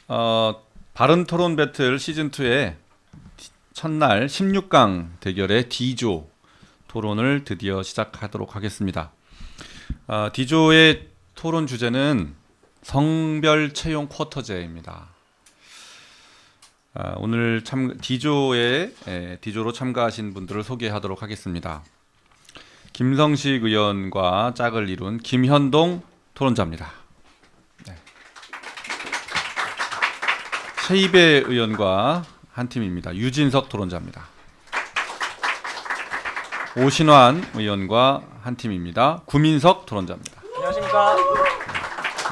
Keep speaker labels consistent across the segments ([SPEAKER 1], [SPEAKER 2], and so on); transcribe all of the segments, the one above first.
[SPEAKER 1] 바른 토론 배틀 시즌 2의 첫날 16강 대결의 D조 토론을 드디어 시작하도록 하겠습니다. D조의 토론 주제는 성별 채용 쿼터제입니다. 오늘 D조로 참가하신 분들을 소개하도록 하겠습니다. 김성식 의원과 짝을 이룬 김현동 토론자입니다. 네. 최이배 의원과 한 팀입니다. 유진석 토론자입니다. 오신환 의원과 한 팀입니다. 구민석 토론자입니다.
[SPEAKER 2] 안녕하십니까?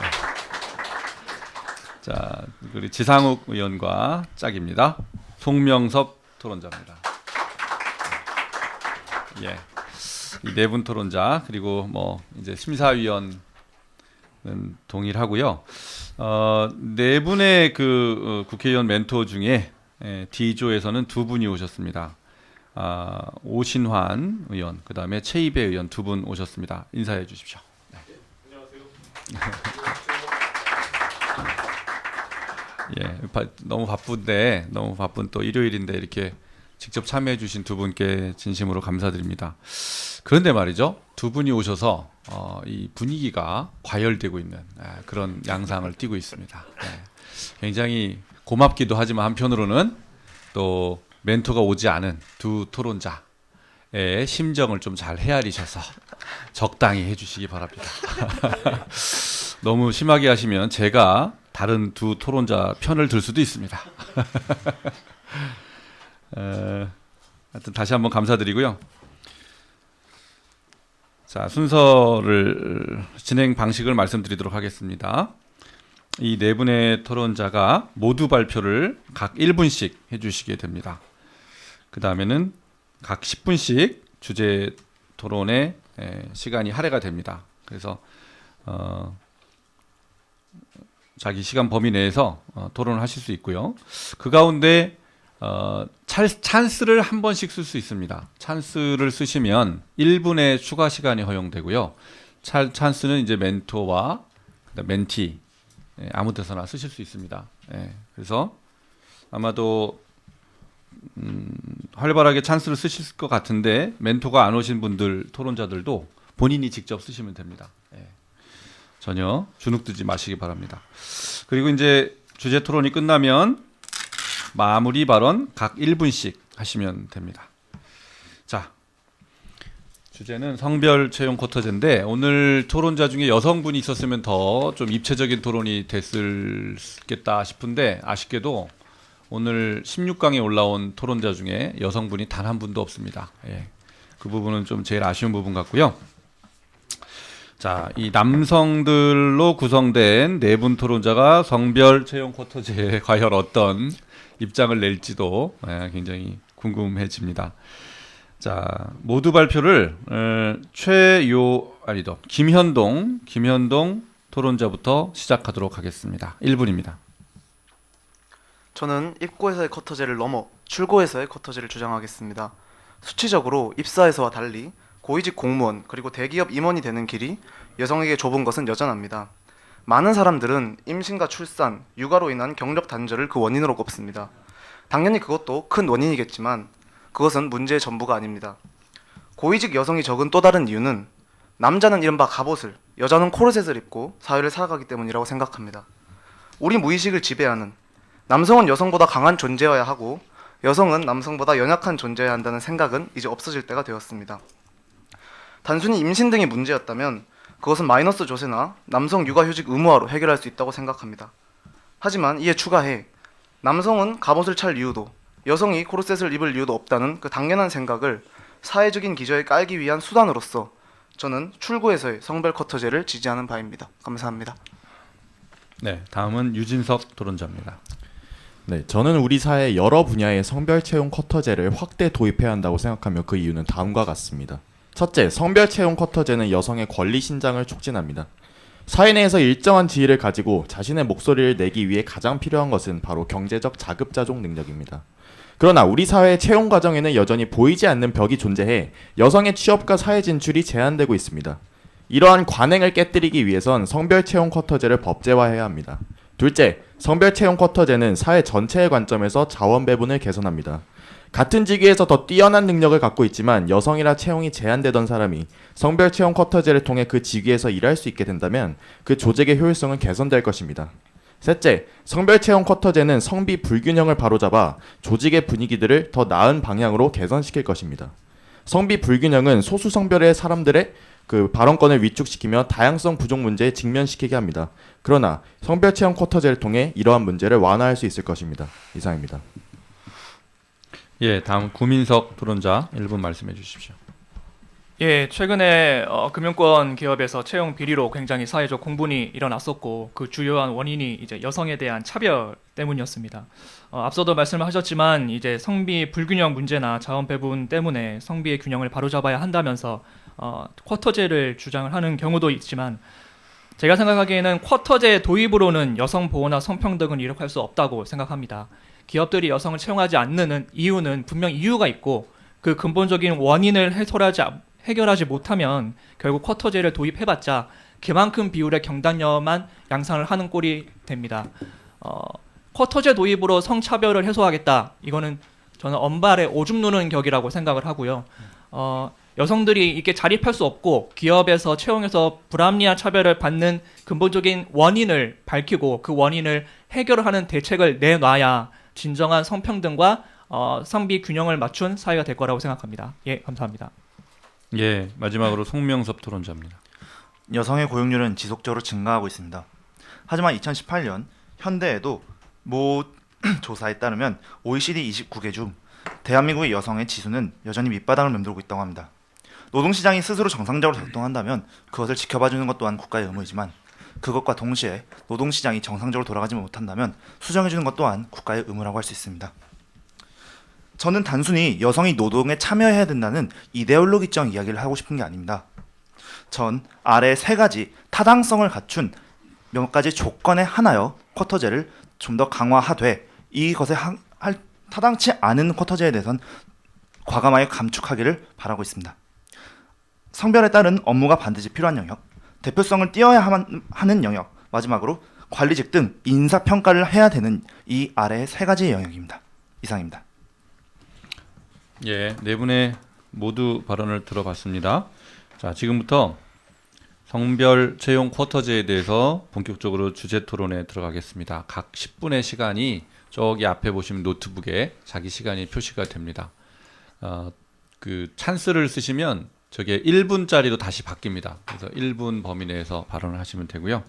[SPEAKER 1] 네. 자, 그리고 지상욱 의원과 짝입니다. 송명섭 토론자입니다. 예. 이 네 분 토론자 그리고 이제 심사위원은 동일하고요. 네 분의 국회의원 멘토 중에 D조에서는 두 분이 오셨습니다. 오신환 의원, 그다음에 최이배 의원 두 분 오셨습니다. 인사해 주십시오. 네. 안녕하세요. 예, 너무 바쁜 또 일요일인데 이렇게 직접 참여해 주신 두 분께 진심으로 감사드립니다. 그런데 말이죠, 두 분이 오셔서 이 분위기가 과열되고 있는 그런 양상을 띠고 있습니다. 굉장히 고맙기도 하지만 한편으로는 또 멘토가 오지 않은 두 토론자의 심정을 좀 잘 헤아리셔서 적당히 해주시기 바랍니다. 너무 심하게 하시면 제가 다른 두 토론자 편을 들 수도 있습니다. 하여튼 다시 한번 감사드리고요. 자, 순서를 진행 방식을 말씀드리도록 하겠습니다. 이 네 분의 토론자가 모두 발표를 각 1분씩 해주시게 됩니다. 그 다음에는 각 10분씩 주제 토론의 시간이 할애가 됩니다. 그래서 자기 시간 범위 내에서 토론을 하실 수 있고요. 그 가운데 찬스를 한 번씩 쓸 수 있습니다. 찬스를 쓰시면 1분의 추가 시간이 허용되고요. 찬스는 이제 멘토와 멘티 아무 데서나 쓰실 수 있습니다. 그래서 아마도 활발하게 찬스를 쓰실 것 같은데 멘토가 안 오신 분들, 토론자들도 본인이 직접 쓰시면 됩니다. 전혀 주눅들지 마시기 바랍니다. 그리고 이제 주제 토론이 끝나면 마무리 발언 각 1분씩 하시면 됩니다. 자, 주제는 성별 채용 쿼터제인데 오늘 토론자 중에 여성분이 있었으면 더 좀 입체적인 토론이 됐을겠다 싶은데 아쉽게도 오늘 16강에 올라온 토론자 중에 여성분이 단 한 분도 없습니다. 그 부분은 좀 제일 아쉬운 부분 같고요. 자, 이 남성들로 구성된 네 분 토론자가 성별 채용 쿼터제에 과연 어떤 입장을 낼지도 굉장히 궁금해집니다. 자, 모두 발표를 김현동 토론자부터 시작하도록 하겠습니다. 1분입니다.
[SPEAKER 2] 저는 입구에서의 커터제를 넘어 출구에서의 커터제를 주장하겠습니다. 수치적으로 입사에서와 달리 고위직 공무원 그리고 대기업 임원이 되는 길이 여성에게 좁은 것은 여전합니다. 많은 사람들은 임신과 출산, 육아로 인한 경력 단절을 그 원인으로 꼽습니다. 당연히 그것도 큰 원인이겠지만 그것은 문제의 전부가 아닙니다. 고위직 여성이 적은 또 다른 이유는 남자는 이른바 갑옷을, 여자는 코르셋을 입고 사회를 살아가기 때문이라고 생각합니다. 우리 무의식을 지배하는 남성은 여성보다 강한 존재여야 하고 여성은 남성보다 연약한 존재여야 한다는 생각은 이제 없어질 때가 되었습니다. 단순히 임신 등이 문제였다면 그것은 마이너스 조세나 남성 육아휴직 의무화로 해결할 수 있다고 생각합니다. 하지만 이에 추가해 남성은 갑옷을 찰 이유도 여성이 코르셋을 입을 이유도 없다는 그 당연한 생각을 사회적인 기저에 깔기 위한 수단으로서 저는 출구에서의 성별 커터제를 지지하는 바입니다. 감사합니다.
[SPEAKER 1] 네, 다음은 유진석 토론자입니다.
[SPEAKER 3] 네, 저는 우리 사회 여러 분야의 성별 채용 쿼터제를 확대 도입해야 한다고 생각하며 그 이유는 다음과 같습니다. 첫째, 성별 채용 쿼터제는 여성의 권리 신장을 촉진합니다. 사회 내에서 일정한 지위를 가지고 자신의 목소리를 내기 위해 가장 필요한 것은 바로 경제적 자급자족 능력입니다. 그러나 우리 사회의 채용 과정에는 여전히 보이지 않는 벽이 존재해 여성의 취업과 사회 진출이 제한되고 있습니다. 이러한 관행을 깨뜨리기 위해선 성별 채용 쿼터제를 법제화해야 합니다. 둘째, 성별 채용 쿼터제는 사회 전체의 관점에서 자원 배분을 개선합니다. 같은 직위에서 더 뛰어난 능력을 갖고 있지만 여성이라 채용이 제한되던 사람이 성별 채용 쿼터제를 통해 그 직위에서 일할 수 있게 된다면 그 조직의 효율성은 개선될 것입니다. 셋째, 성별 채용 쿼터제는 성비 불균형을 바로잡아 조직의 분위기들을 더 나은 방향으로 개선시킬 것입니다. 성비 불균형은 소수 성별의 사람들의 그 발언권을 위축시키며 다양성 부족 문제에 직면시키게 합니다. 그러나 성별 채용 쿼터제를 통해 이러한 문제를 완화할 수 있을 것입니다. 이상입니다.
[SPEAKER 1] 예, 다음 구민석 토론자 1분 말씀해 주십시오.
[SPEAKER 4] 예, 최근에 금융권 기업에서 채용 비리로 굉장히 사회적 공분이 일어났었고 그 주요한 원인이 이제 여성에 대한 차별 때문이었습니다. 앞서도 말씀하셨지만 이제 성비 불균형 문제나 자원 배분 때문에 성비의 균형을 바로잡아야 한다면서 쿼터제를 주장을 하는 경우도 있지만 제가 생각하기에는 쿼터제 도입으로는 여성 보호나 성평등을 이룩할 수 없다고 생각합니다. 기업들이 여성을 채용하지 않는 이유는 분명 이유가 있고 그 근본적인 원인을 해결하지 못하면 결국 쿼터제를 도입해봤자 그만큼 비율의 경단녀만 양상을 하는 꼴이 됩니다. 쿼터제 도입으로 성차별을 해소하겠다. 이거는 저는 언발에 오줌 누는 격이라고 생각을 하고요. 여성들이 이렇게 자립할 수 없고 기업에서 채용에서 불합리한 차별을 받는 근본적인 원인을 밝히고 그 원인을 해결하는 대책을 내놔야 진정한 성평등과 성비 균형을 맞춘 사회가 될 거라고 생각합니다. 예, 감사합니다.
[SPEAKER 1] 예, 마지막으로 송명섭 토론자입니다.
[SPEAKER 5] 여성의 고용률은 지속적으로 증가하고 있습니다. 하지만 2018년 현대에도 모 조사에 따르면 OECD 29개 중 대한민국의 여성의 지수는 여전히 밑바닥을 맴돌고 있다고 합니다. 노동시장이 스스로 정상적으로 작동한다면 그것을 지켜봐주는 것 또한 국가의 의무이지만 그것과 동시에 노동시장이 정상적으로 돌아가지 못한다면 수정해주는 것 또한 국가의 의무라고 할 수 있습니다. 저는 단순히 여성이 노동에 참여해야 된다는 이데올로기적 이야기를 하고 싶은 게 아닙니다. 전 아래 세 가지 타당성을 갖춘 몇 가지 조건에 한하여 쿼터제를 좀 더 강화하되 이것에 타당치 않은 쿼터제에 대해선 과감하게 감축하기를 바라고 있습니다. 성별에 따른 업무가 반드시 필요한 영역, 대표성을 띄어야 하는 영역, 마지막으로 관리직 등 인사평가를 해야 되는 이 아래의 세 가지 영역입니다. 이상입니다.
[SPEAKER 1] 예, 네 분의 모두 발언을 들어봤습니다. 자, 지금부터 성별 채용 쿼터제에 대해서 본격적으로 주제 토론에 들어가겠습니다. 각 10분의 시간이 저기 앞에 보시면 노트북에 자기 시간이 표시가 됩니다. 그 찬스를 쓰시면 저게 1분짜리로 다시 바뀝니다. 그래서 1분 범위 내에서 발언을 하시면 되고요.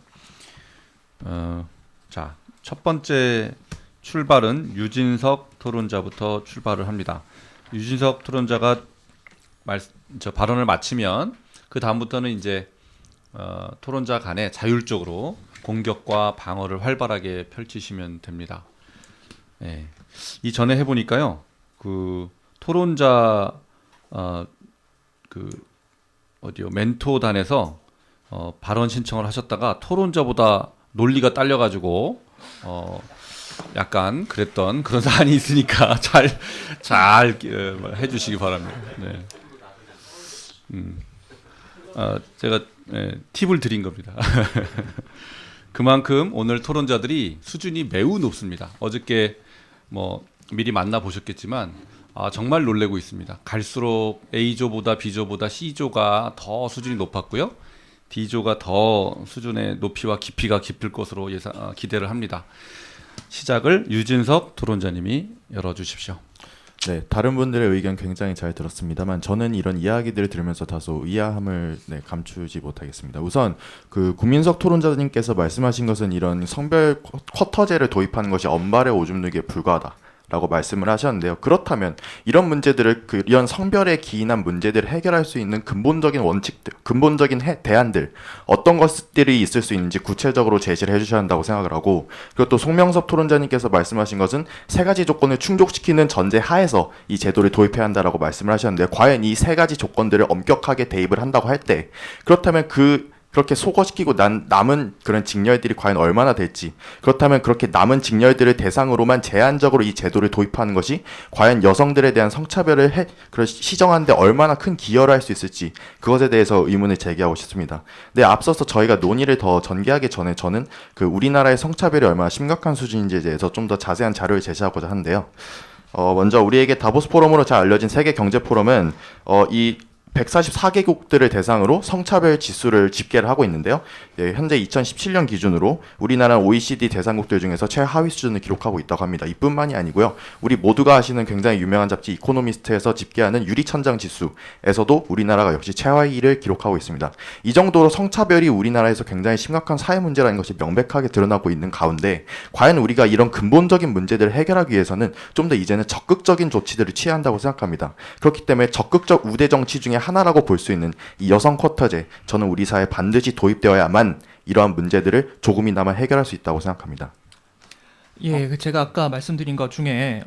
[SPEAKER 1] 자, 첫 번째 출발은 유진석 토론자부터 출발을 합니다. 유진석 토론자가 발언을 마치면 그 다음부터는 이제 토론자 간에 자율적으로 공격과 방어를 활발하게 펼치시면 됩니다. 예. 이전에 해보니까요, 그 토론자 멘토단에서 발언 신청을 하셨다가 토론자보다 논리가 딸려가지고 약간 그랬던 그런 사안이 있으니까 잘 해주시기 바랍니다. 네. 제가 팁을 드린 겁니다. 그만큼 오늘 토론자들이 수준이 매우 높습니다. 어저께 미리 만나 보셨겠지만 정말 놀래고 있습니다. 갈수록 A조보다 B조보다 C조가 더 수준이 높았고요. D조가 더 수준의 높이와 깊이가 깊을 것으로 기대를 합니다. 시작을 유진석 토론자님이 열어주십시오.
[SPEAKER 3] 네, 다른 분들의 의견 굉장히 잘 들었습니다만 저는 이런 이야기들을 들으면서 다소 의아함을 감추지 못하겠습니다. 우선 그 구민석 토론자님께서 말씀하신 것은 이런 성별 쿼터제를 도입하는 것이 언발에 오줌 누기에 불과하다 라고 말씀을 하셨는데요. 그렇다면 이런 문제들을 이런 성별에 기인한 문제들을 해결할 수 있는 근본적인 원칙들, 근본적인 대안들 어떤 것들이 있을 수 있는지 구체적으로 제시를 해주셔야 한다고 생각을 하고, 그리고 또 송명섭 토론자님께서 말씀하신 것은 세 가지 조건을 충족시키는 전제 하에서 이 제도를 도입해야 한다라고 말씀을 하셨는데, 과연 이 세 가지 조건들을 엄격하게 대입을 한다고 할 때 그렇다면 그 그렇게 소거시키고 남은 그런 직녀들이 과연 얼마나 될지, 그렇다면 그렇게 남은 직녀들을 대상으로만 제한적으로 이 제도를 도입하는 것이 과연 여성들에 대한 성차별을 시정하는데 얼마나 큰 기여를 할 수 있을지, 그것에 대해서 의문을 제기하고 싶습니다. 네, 앞서서 저희가 논의를 더 전개하기 전에 저는 그 우리나라의 성차별이 얼마나 심각한 수준인지에 대해서 좀 더 자세한 자료를 제시하고자 하는데요. 먼저 우리에게 다보스 포럼으로 잘 알려진 세계 경제 포럼은 이 144개국들을 대상으로 성차별 지수를 집계를 하고 있는데요. 예, 현재 2017년 기준으로 우리나라는 OECD 대상국들 중에서 최하위 수준을 기록하고 있다고 합니다. 이뿐만이 아니고요. 우리 모두가 아시는 굉장히 유명한 잡지 이코노미스트에서 집계하는 유리천장 지수에서도 우리나라가 역시 최하위를 기록하고 있습니다. 이 정도로 성차별이 우리나라에서 굉장히 심각한 사회 문제라는 것이 명백하게 드러나고 있는 가운데 과연 우리가 이런 근본적인 문제들을 해결하기 위해서는 좀 더 이제는 적극적인 조치들을 취해야 한다고 생각합니다. 그렇기 때문에 적극적 우대 정치 중에 하나라고 볼 수 있는 이 여성 쿼터제, 저는 우리 사회에 반드시 도입되어야만 이러한 문제들을 조금이나마 해결할 수 있다고 생각합니다.
[SPEAKER 4] 예, 제가 아까 말씀드린 것 중에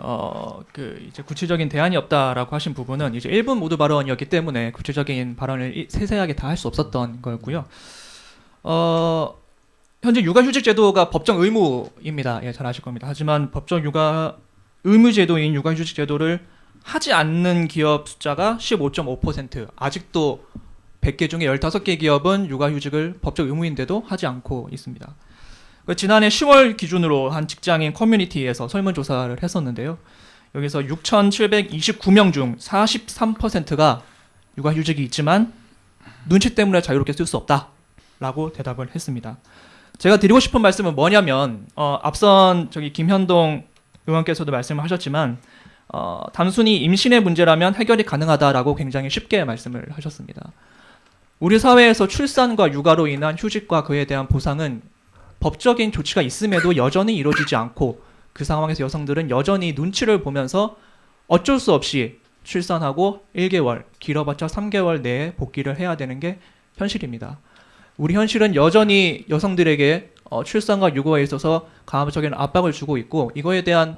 [SPEAKER 4] 이제 구체적인 대안이 없다라고 하신 부분은 이제 1분 모두 발언이었기 때문에 구체적인 발언을 세세하게 다 할 수 없었던 거였고요. 현재 육아휴직 제도가 법정 의무입니다. 예, 잘 아실 겁니다. 하지만 법정 육아 의무 제도인 육아휴직 제도를 하지 않는 기업 숫자가 15.5%. 아직도 100개 중에 15개 기업은 육아휴직을 법적 의무인데도 하지 않고 있습니다. 지난해 10월 기준으로 한 직장인 커뮤니티에서 설문조사를 했었는데요. 여기서 6,729명 중 43%가 육아휴직이 있지만 눈치 때문에 자유롭게 쓸 수 없다라고 대답을 했습니다. 제가 드리고 싶은 말씀은 뭐냐면 앞선 김현동 의원께서도 말씀을 하셨지만 단순히 임신의 문제라면 해결이 가능하다라고 굉장히 쉽게 말씀을 하셨습니다. 우리 사회에서 출산과 육아로 인한 휴직과 그에 대한 보상은 법적인 조치가 있음에도 여전히 이루어지지 않고 그 상황에서 여성들은 여전히 눈치를 보면서 어쩔 수 없이 출산하고 1개월, 길어봤자 3개월 내에 복귀를 해야 되는 게 현실입니다. 우리 현실은 여전히 여성들에게 출산과 육아에 있어서 강압적인 압박을 주고 있고 이거에 대한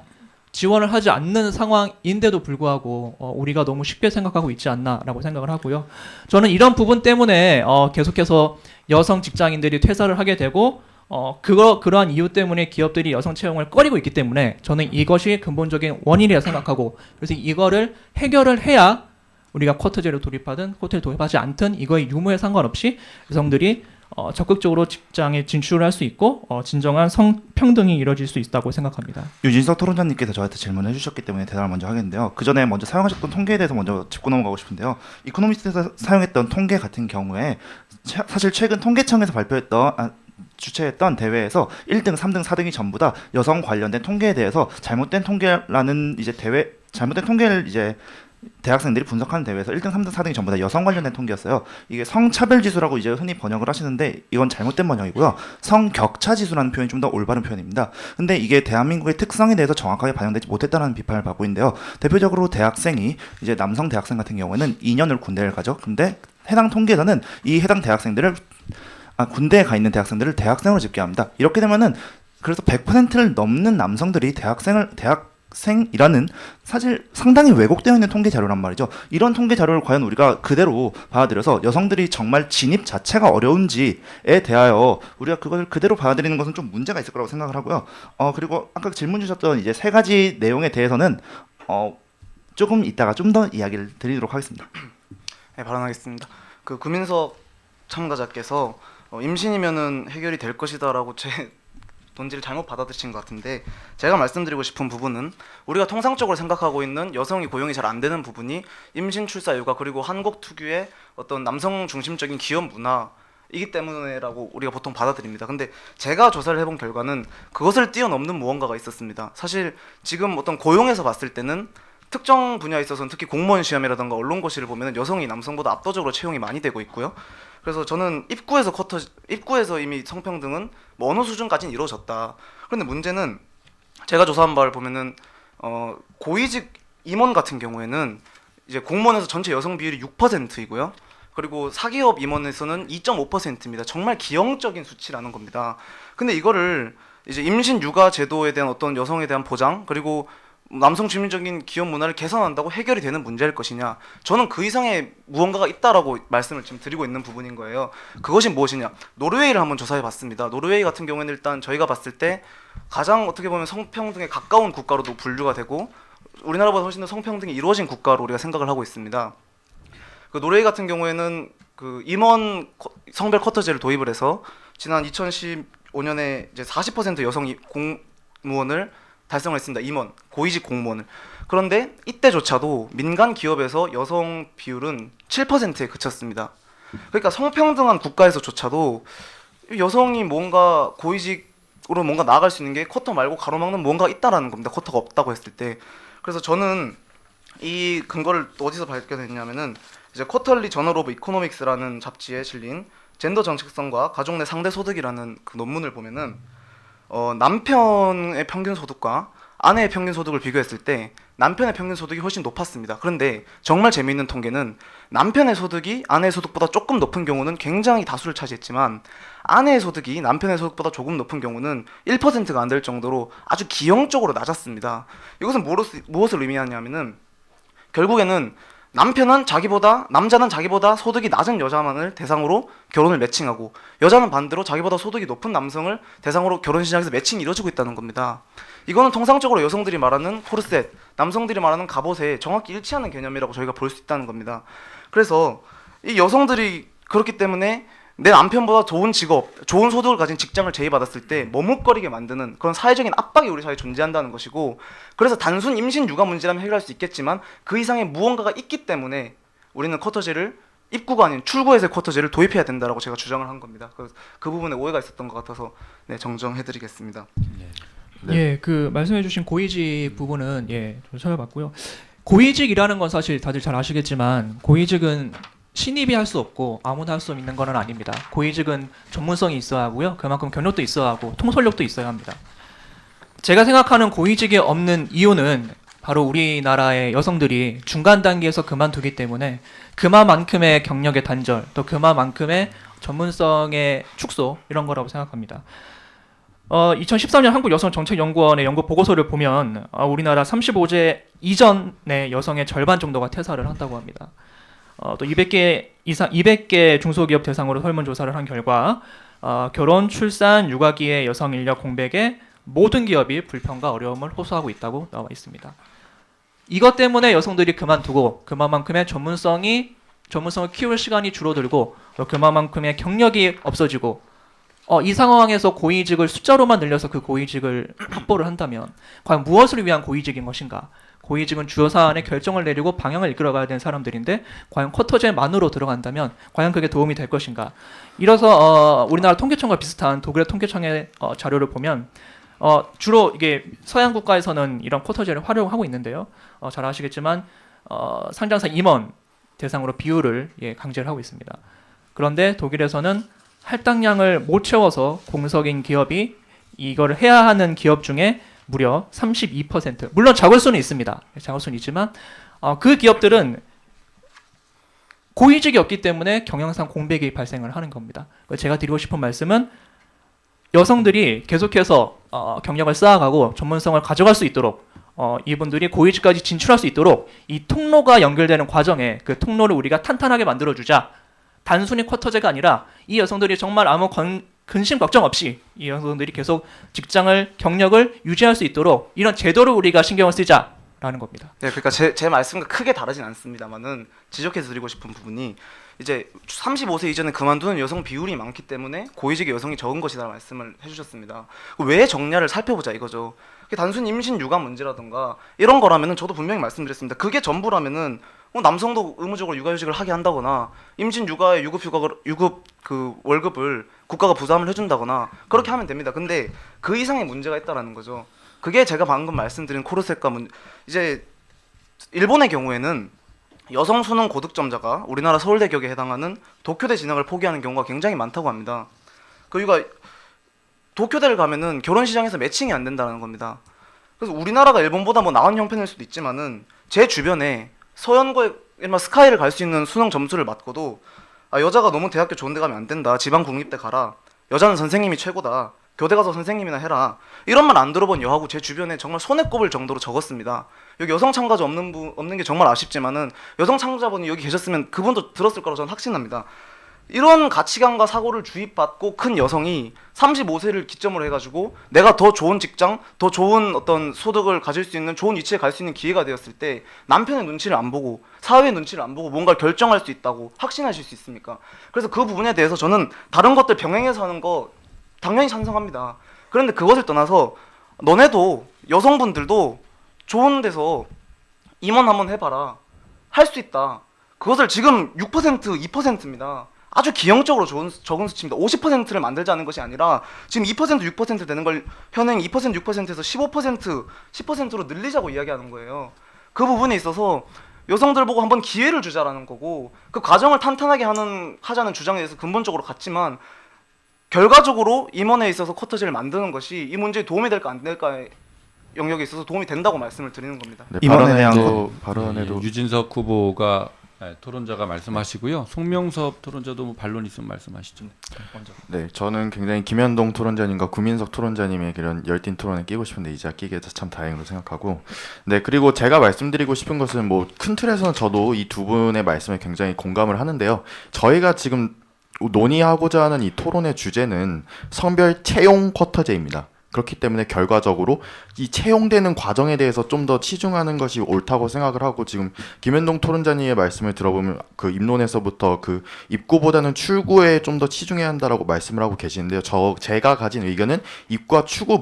[SPEAKER 4] 지원을 하지 않는 상황인데도 불구하고 우리가 너무 쉽게 생각하고 있지 않나라고 생각을 하고요. 저는 이런 부분 때문에 계속해서 여성 직장인들이 퇴사를 하게 되고 그러한 이유 때문에 기업들이 여성 채용을 꺼리고 있기 때문에 저는 이것이 근본적인 원인이라 생각하고 그래서 이거를 해결을 해야 우리가 쿼터제를 도입하든 쿼터제를 도입하지 않든 이거의 유무에 상관없이 여성들이 적극적으로 직장에 진출을 할 수 있고 진정한 성평등이 이루어질 수 있다고 생각합니다.
[SPEAKER 5] 유진석 토론자님께서 저한테 질문을 해주셨기 때문에 대답을 먼저 하겠는데요. 그 전에 먼저 사용하셨던 통계에 대해서 먼저 짚고 넘어가고 싶은데요. 이코노미스트에서 사용했던 통계 같은 경우에 사실 최근 통계청에서 주최했던 대회에서 1등, 3등, 4등이 전부 다 여성 관련된 통계에 대해서 잘못된 통계라는 잘못된 통계를 대학생들이 분석하는 대회에서 1등, 3등, 4등이 전부 다 여성 관련된 통계였어요. 이게 성차별 지수라고 흔히 번역을 하시는데 이건 잘못된 번역이고요. 성격차 지수라는 표현이 좀 더 올바른 표현입니다. 근데 이게 대한민국의 특성에 대해서 정확하게 반영되지 못했다는 비판을 받고 있는데요. 대표적으로 대학생이 남성 대학생 같은 경우에는 2년을 군대를 가죠. 근데 해당 통계에서는 이 해당 대학생들을 군대에 가 있는 대학생들을 대학생으로 집계합니다. 이렇게 되면은 그래서 100%를 넘는 남성들이 대학생이라는 사실 상당히 왜곡되어 있는 통계 자료란 말이죠. 이런 통계 자료를 과연 우리가 그대로 받아들여서 여성들이 정말 진입 자체가 어려운지에 대하여 우리가 그걸 그대로 받아들이는 것은 좀 문제가 있을 거라고 생각을 하고요. 그리고 아까 질문 주셨던 세 가지 내용에 대해서는 조금 이따가 좀 더 이야기를 드리도록 하겠습니다.
[SPEAKER 2] 네, 발언하겠습니다. 구민석 참가자께서 임신이면은 해결이 될 것이다라고 제 논지를 잘못 받아들이신 것 같은데 제가 말씀드리고 싶은 부분은 우리가 통상적으로 생각하고 있는 여성이 고용이 잘 안 되는 부분이 임신, 출산, 육아 그리고 한국 특유의 어떤 남성 중심적인 기업 문화이기 때문에라고 우리가 보통 받아들입니다. 근데 제가 조사를 해본 결과는 그것을 뛰어넘는 무언가가 있었습니다. 사실 지금 어떤 고용에서 봤을 때는 특정 분야에 있어서는 특히 공무원 시험이라든가 언론고시를 보면 여성이 남성보다 압도적으로 채용이 많이 되고 있고요. 그래서 저는 입구에서 이미 성평등은 어느 수준까지는 이루어졌다. 그런데 문제는 제가 조사한 바를 보면은 고위직 임원 같은 경우에는 공무원에서 전체 여성 비율이 6%이고요. 그리고 사기업 임원에서는 2.5%입니다. 정말 기형적인 수치라는 겁니다. 근데 이거를 임신 육아 제도에 대한 어떤 여성에 대한 보장 그리고 남성 주민적인 기업 문화를 개선한다고 해결이 되는 문제일 것이냐? 저는 그 이상의 무언가가 있다라고 말씀을 지금 드리고 있는 부분인 거예요. 그것이 무엇이냐? 노르웨이를 한번 조사해 봤습니다. 노르웨이 같은 경우에는 일단 저희가 봤을 때 가장 어떻게 보면 성평등에 가까운 국가로도 분류가 되고 우리나라보다 훨씬 더 성평등이 이루어진 국가로 우리가 생각을 하고 있습니다. 그 노르웨이 같은 경우에는 그 임원 성별 쿼터제를 도입을 해서 지난 2015년에 이제 40% 여성 공무원을 달성을 했습니다. 임원, 고위직 공무원을. 그런데 이때조차도 민간 기업에서 여성 비율은 7%에 그쳤습니다. 그러니까 성평등한 국가에서조차도 여성이 뭔가 고위직으로 뭔가 나아갈 수 있는 게 쿼터 말고 가로막는 뭔가 있다라는 겁니다. 쿼터가 없다고 했을 때. 그래서 저는 이 근거를 어디서 발견했냐면은 이제 쿼터리 저널 오브 이코노믹스라는 잡지에 실린 젠더 정책성과 가족 내 상대 소득이라는 그 논문을 보면은 남편의 평균 소득과 아내의 평균 소득을 비교했을 때 남편의 평균 소득이 훨씬 높았습니다. 그런데 정말 재미있는 통계는 남편의 소득이 아내의 소득보다 조금 높은 경우는 굉장히 다수를 차지했지만 아내의 소득이 남편의 소득보다 조금 높은 경우는 1%가 안 될 정도로 아주 기형적으로 낮았습니다. 이것은 무엇을 의미하냐면은 결국에는 남자는 자기보다 소득이 낮은 여자만을 대상으로 결혼을 매칭하고 여자는 반대로 자기보다 소득이 높은 남성을 대상으로 결혼 시장에서 매칭이 이루어지고 있다는 겁니다. 이거는 통상적으로 여성들이 말하는 코르셋, 남성들이 말하는 갑옷에 정확히 일치하는 개념이라고 저희가 볼 수 있다는 겁니다. 그래서 이 여성들이 그렇기 때문에 내 남편보다 좋은 직업, 좋은 소득을 가진 직장을 제의받았을 때 머뭇거리게 만드는 그런 사회적인 압박이 우리 사회에 존재한다는 것이고, 그래서 단순 임신 육아 문제라면 해결할 수 있겠지만 그 이상의 무언가가 있기 때문에 우리는 쿼터제를 입구가 아닌 출구에서의 쿼터제를 도입해야 된다라고 제가 주장을 한 겁니다. 그 부분에 오해가 있었던 것 같아서 정정해드리겠습니다.
[SPEAKER 3] 네.
[SPEAKER 4] 예, 그 말씀해주신 고위직 부분은 좀 찾아봤고요. 고위직이라는 건 사실 다들 잘 아시겠지만 고위직은 신입이 할 수 없고 아무나 할 수 있는 건 아닙니다. 고위직은 전문성이 있어야 하고요. 그만큼 경력도 있어야 하고 통솔력도 있어야 합니다. 제가 생각하는 고위직이 없는 이유는 바로 우리나라의 여성들이 중간 단계에서 그만두기 때문에 그만큼의 경력의 단절, 또 그만큼의 전문성의 축소 이런 거라고 생각합니다. 2013년 한국여성정책연구원의 연구 보고서를 보면 우리나라 35세 이전의 여성의 절반 정도가 퇴사를 한다고 합니다. 또 200개 중소기업 대상으로 설문조사를 한 결과 결혼, 출산, 육아기의 여성 인력 공백에 모든 기업이 불평과 어려움을 호소하고 있다고 나와 있습니다. 이것 때문에 여성들이 그만두고 그만큼의 전문성을 키울 시간이 줄어들고 또 그만큼의 경력이 없어지고 이 상황에서 고위직을 숫자로만 늘려서 그 고위직을 확보를 한다면 과연 무엇을 위한 고위직인 것인가? 고위직은 주요 사안의 결정을 내리고 방향을 이끌어가야 되는 사람들인데 과연 쿼터제만으로 들어간다면 과연 그게 도움이 될 것인가? 이래서 우리나라 통계청과 비슷한 독일의 통계청의 자료를 보면 주로 이게 서양 국가에서는 이런 쿼터제를 활용하고 있는데요. 잘 아시겠지만 상장사 임원 대상으로 비율을 강제를 하고 있습니다. 그런데 독일에서는 할당량을 못 채워서 공석인 기업이 이거를 해야 하는 기업 중에 무려 32%. 물론 작을 수는 있습니다. 작을 수는 있지만 그 기업들은 고위직이 없기 때문에 경영상 공백이 발생을 하는 겁니다. 제가 드리고 싶은 말씀은 여성들이 계속해서 경력을 쌓아가고 전문성을 가져갈 수 있도록 이분들이 고위직까지 진출할 수 있도록 이 통로가 연결되는 과정에 그 통로를 우리가 탄탄하게 만들어주자. 단순히 쿼터제가 아니라 이 여성들이 정말 아무 근심 걱정 없이 이 여성들이 계속 직장을 경력을 유지할 수 있도록 이런 제도를 우리가 신경을 쓰자라는 겁니다.
[SPEAKER 2] 네, 그러니까 제 말씀과 크게 다르진 않습니다만은 지적해서 드리고 싶은 부분이 이제 35세 이전에 그만두는 여성 비율이 많기 때문에 고위직의 여성이 적은 것이다 말씀을 해주셨습니다. 왜 적냐를 살펴보자 이거죠. 단순히 임신 육아 문제라던가 이런 거라면은 저도 분명히 말씀드렸습니다. 그게 전부라면은 남성도 의무적으로 육아휴직을 하게 한다거나 임신 육아의 유급 그 월급을 국가가 부담을 해준다거나 그렇게 하면 됩니다. 근데 그 이상의 문제가 있다라는 거죠. 그게 제가 방금 말씀드린 코르셋과 이제 일본의 경우에는 여성 수능 고득점자가 우리나라 서울대격에 해당하는 도쿄대 진학을 포기하는 경우가 굉장히 많다고 합니다. 그 이유가 도쿄대를 가면은 결혼 시장에서 매칭이 안 된다는 겁니다. 그래서 우리나라가 일본보다 뭐 나은 형편일 수도 있지만은 제 주변에 서연고에 스카이를 갈 수 있는 수능 점수를 맞고도 여자가 너무 대학교 좋은 데 가면 안 된다. 지방 국립대 가라. 여자는 선생님이 최고다. 교대 가서 선생님이나 해라. 이런 말 안 들어본 여하고 제 주변에 정말 손에 꼽을 정도로 적었습니다. 여기 여성 참가자 없는 게 정말 아쉽지만은 여성 참가자분이 여기 계셨으면 그분도 들었을 거라고 저는 확신합니다. 이런 가치관과 사고를 주입받고 큰 여성이 35세를 기점으로 해가지고 내가 더 좋은 직장, 더 좋은 어떤 소득을 가질 수 있는 좋은 위치에 갈 수 있는 기회가 되었을 때 남편의 눈치를 안 보고 사회의 눈치를 안 보고 뭔가를 결정할 수 있다고 확신하실 수 있습니까? 그래서 그 부분에 대해서 저는 다른 것들 병행해서 하는 거 당연히 찬성합니다. 그런데 그것을 떠나서 너네도 여성분들도 좋은 데서 임원 한번 해봐라. 할 수 있다. 그것을 지금 6%, 2%입니다. 아주 기형적으로 적은 수치입니다. 50%를 만들자는 것이 아니라 지금 2%, 6% 되는 걸 현행 2%, 6%에서 15%, 10%로 늘리자고 이야기하는 거예요. 그 부분에 있어서 여성들 보고 한번 기회를 주자라는 거고 그 과정을 탄탄하게 하자는 주장에 대해서 근본적으로 같지만 결과적으로 임원에 있어서 쿼터제를 만드는 것이 이 문제에 도움이 될까 안 될까의 영역에 있어서 도움이 된다고 말씀을 드리는 겁니다.
[SPEAKER 3] 네,
[SPEAKER 5] 임원에 대한
[SPEAKER 3] 발언에도
[SPEAKER 1] 유진석 후보가 토론자가 말씀하시고요. 송명섭 토론자도 뭐 반론 있으면 말씀하시죠.
[SPEAKER 4] 먼저.
[SPEAKER 3] 네, 저는 굉장히 김현동 토론자님과 구민석 토론자님의 그런 열띤 토론에 끼고 싶은데 이제 끼게 돼서 참 다행으로 생각하고, 네, 그리고 제가 말씀드리고 싶은 것은 뭐 큰 틀에서는 저도 이 두 분의 말씀에 굉장히 공감을 하는데요. 저희가 지금 논의하고자 하는 이 토론의 주제는 성별 채용 쿼터제입니다. 그렇기 때문에 결과적으로 이 채용되는 과정에 대해서 좀 더 치중하는 것이 옳다고 생각을 하고, 지금 김현동 토론자님의 말씀을 들어보면 그 입론에서부터 그 입구보다는 출구에 좀 더 치중해야 한다라고 말씀을 하고 계시는데요. 제가 가진 의견은 입구와 출구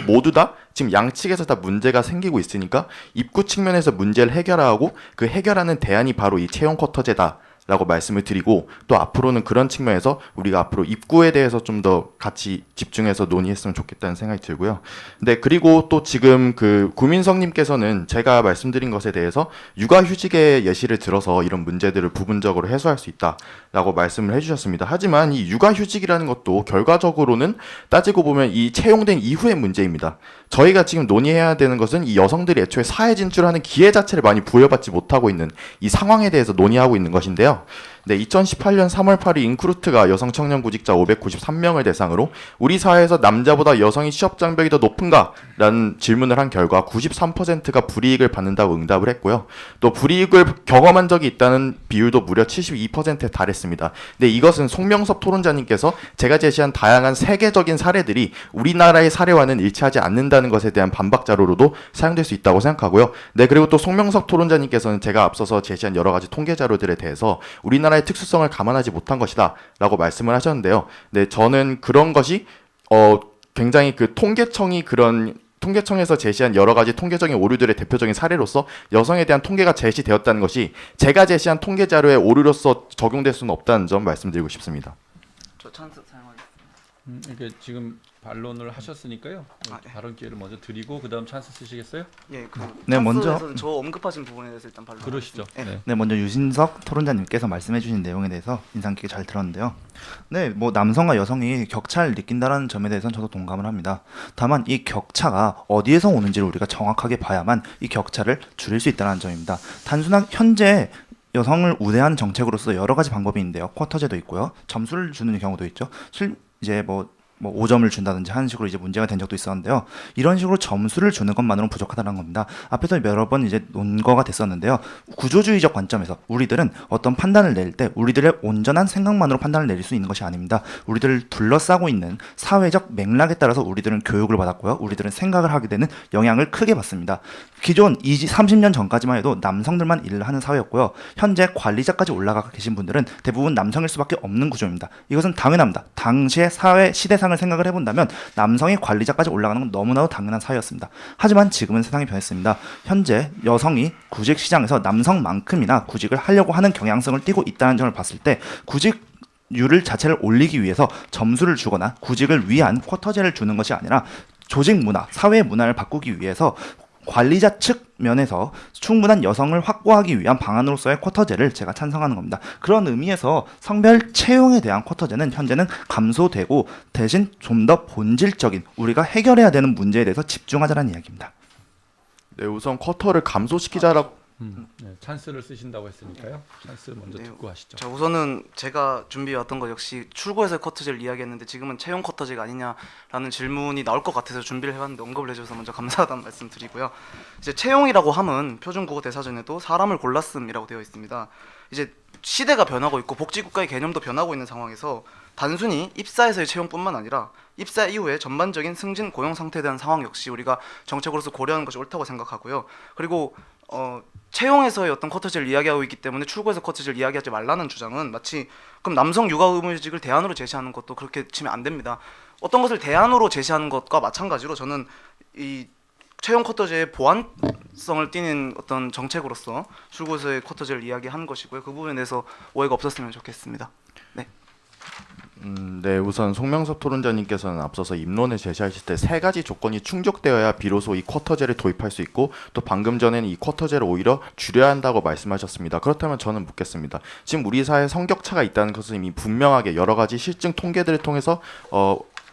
[SPEAKER 3] 모두 다 지금 양측에서 다 문제가 생기고 있으니까 입구 측면에서 문제를 해결하고 그 해결하는 대안이 바로 이 채용 쿼터제다 라고 말씀을 드리고, 또 앞으로는 그런 측면에서 우리가 앞으로 입구에 대해서 좀 더 같이 집중해서 논의했으면 좋겠다는 생각이 들고요. 네, 그리고 또 지금 그 구민성님께서는 제가 말씀드린 것에 대해서 육아휴직의 예시를 들어서 이런 문제들을 부분적으로 해소할 수 있다라고 말씀을 해주셨습니다. 하지만 이 육아휴직이라는 것도 결과적으로는 따지고 보면 이 채용된 이후의 문제입니다. 저희가 지금 논의해야 되는 것은 이 여성들이 애초에 사회 진출하는 기회 자체를 많이 부여받지 못하고 있는 이 상황에 대해서 논의하고 있는 것인데요. 네, 2018년 3월 8일 인크루트가 여성 청년 구직자 593명을 대상으로 우리 사회에서 남자보다 여성이 취업 장벽이 더 높은가? 라는 질문을 한 결과 93%가 불이익을 받는다고 응답을 했고요. 또 불이익을 경험한 적이 있다는 비율도 무려 72%에 달했습니다. 네, 이것은 송명섭 토론자님께서 제가 제시한 다양한 세계적인 사례들이 우리나라의 사례와는 일치하지 않는다는 것에 대한 반박 자료로도 사용될 수 있다고 생각하고요. 네, 그리고 또 송명섭 토론자님께서는 제가 앞서서 제시한 여러 가지 통계 자료들에 대해서 우리나라의 특수성을 감안하지 못한 것이다 라고 말씀을 하셨는데요. 네, 저는 그런 것이 굉장히 그 통계청에서 제시한 여러 가지 통계적인 오류들의 대표적인 사례로서 여성에 대한 통계가 제시되었다는 것이 제가 제시한 통계 자료의 오류로서 적용될 수는 없다는 점 말씀드리고 싶습니다.
[SPEAKER 2] 저 찬스 사용하겠습니다.
[SPEAKER 1] 이게 지금 반론을 하셨으니까요.
[SPEAKER 2] 네.
[SPEAKER 1] 발언 기회를 먼저 드리고 그다음 찬스 쓰시겠어요?
[SPEAKER 2] 예,
[SPEAKER 5] 네, 먼저
[SPEAKER 2] 저 언급하신 부분에 대해서 일단 발언.
[SPEAKER 1] 그러시죠. 네.
[SPEAKER 5] 네, 먼저 유진석 토론자님께서 말씀해주신 내용에 대해서 인상 깊게 잘 들었는데요. 네, 뭐 남성과 여성이 격차를 느낀다라는 점에 대해서는 저도 동감을 합니다. 다만 이 격차가 어디에서 오는지를 우리가 정확하게 봐야만 이 격차를 줄일 수 있다는 점입니다. 단순한 현재 여성을 우대하는 정책으로서 여러 가지 방법이 있는데요. 쿼터제도 있고요. 점수를 주는 경우도 있죠. 이제 뭐 5점을 준다든지 하는 식으로 이제 문제가 된 적도 있었는데요. 이런 식으로 점수를 주는 것만으로는 부족하다는 겁니다. 앞에서 여러 번 이제 논거가 됐었는데요. 구조주의적 관점에서 우리들은 어떤 판단을 낼 때 우리들의 온전한 생각만으로 판단을 내릴 수 있는 것이 아닙니다. 우리들을 둘러싸고 있는 사회적 맥락에 따라서 우리들은 교육을 받았고요. 우리들은 생각을 하게 되는 영향을 크게 받습니다. 기존 30년 전까지만 해도 남성들만 일을 하는 사회였고요. 현재 관리자까지 올라가 계신 분들은 대부분 남성일 수밖에 없는 구조입니다. 이것은 당연합니다. 당시의 사회 시대상을 생각을 해본다면 남성이 관리자까지 올라가는 건 너무나도 당연한 사회였습니다. 하지만 지금은 세상이 변했습니다. 현재 여성이 구직 시장에서 남성만큼이나 구직을 하려고 하는 경향성을 띠고 있다는 점을 봤을 때 구직률을 자체를 올리기 위해서 점수를 주거나 구직을 위한 쿼터제를 주는 것이 아니라 조직 문화, 사회 문화를 바꾸기 위해서 관리자 측 면에서 충분한 여성을 확보하기 위한 방안으로서의 쿼터제를 제가 찬성하는 겁니다. 그런 의미에서 성별 채용에 대한 쿼터제는 현재는 감소되고 대신 좀 더 본질적인 우리가 해결해야 되는 문제에 대해서 집중하자는 이야기입니다.
[SPEAKER 3] 네, 우선 쿼터를 감소시키자라고
[SPEAKER 1] 네, 찬스를 쓰신다고 했으니까요. 찬스 먼저
[SPEAKER 2] 네.
[SPEAKER 1] 듣고 하시죠.
[SPEAKER 2] 자, 우선은 제가 준비해왔던 거 역시 출고해서 커터제를 이야기했는데 지금은 채용 커터제가 아니냐라는 질문이 나올 것 같아서 준비를 해봤는데 언급을 해주셔서 먼저 감사하다는 말씀 드리고요. 이제 채용이라고 함은 표준국어 대사전에도 사람을 골랐음이라고 되어 있습니다. 이제 시대가 변하고 있고 복지국가의 개념도 변하고 있는 상황에서 단순히 입사에서의 채용뿐만 아니라 입사 이후에 전반적인 승진 고용 상태에 대한 상황 역시 우리가 정책으로서 고려하는 것이 옳다고 생각하고요. 그리고 채용에서의 어떤 커터제를 이야기하고 있기 때문에 출고에서 커터제를 이야기하지 말라는 주장은 마치 그럼 남성 육아 의무직을 대안으로 제시하는 것도 그렇게 치면 안 됩니다. 어떤 것을 대안으로 제시하는 것과 마찬가지로 저는 이 채용 커터제의 보완성을 띠는 어떤 정책으로서 출고에서의 커터제를 이야기한 것이고요. 그 부분에 대해서 오해가 없었으면 좋겠습니다. 네.
[SPEAKER 3] 네, 우선 송명섭 토론자님께서는 앞서서 입론을 제시하실 때 세 가지 조건이 충족되어야 비로소 이 쿼터제를 도입할 수 있고 또 방금 전에는 이 쿼터제를 오히려 줄여야 한다고 말씀하셨습니다. 그렇다면 저는 묻겠습니다. 지금 우리 사회에 성격차가 있다는 것은 이미 분명하게 여러 가지 실증 통계들을 통해서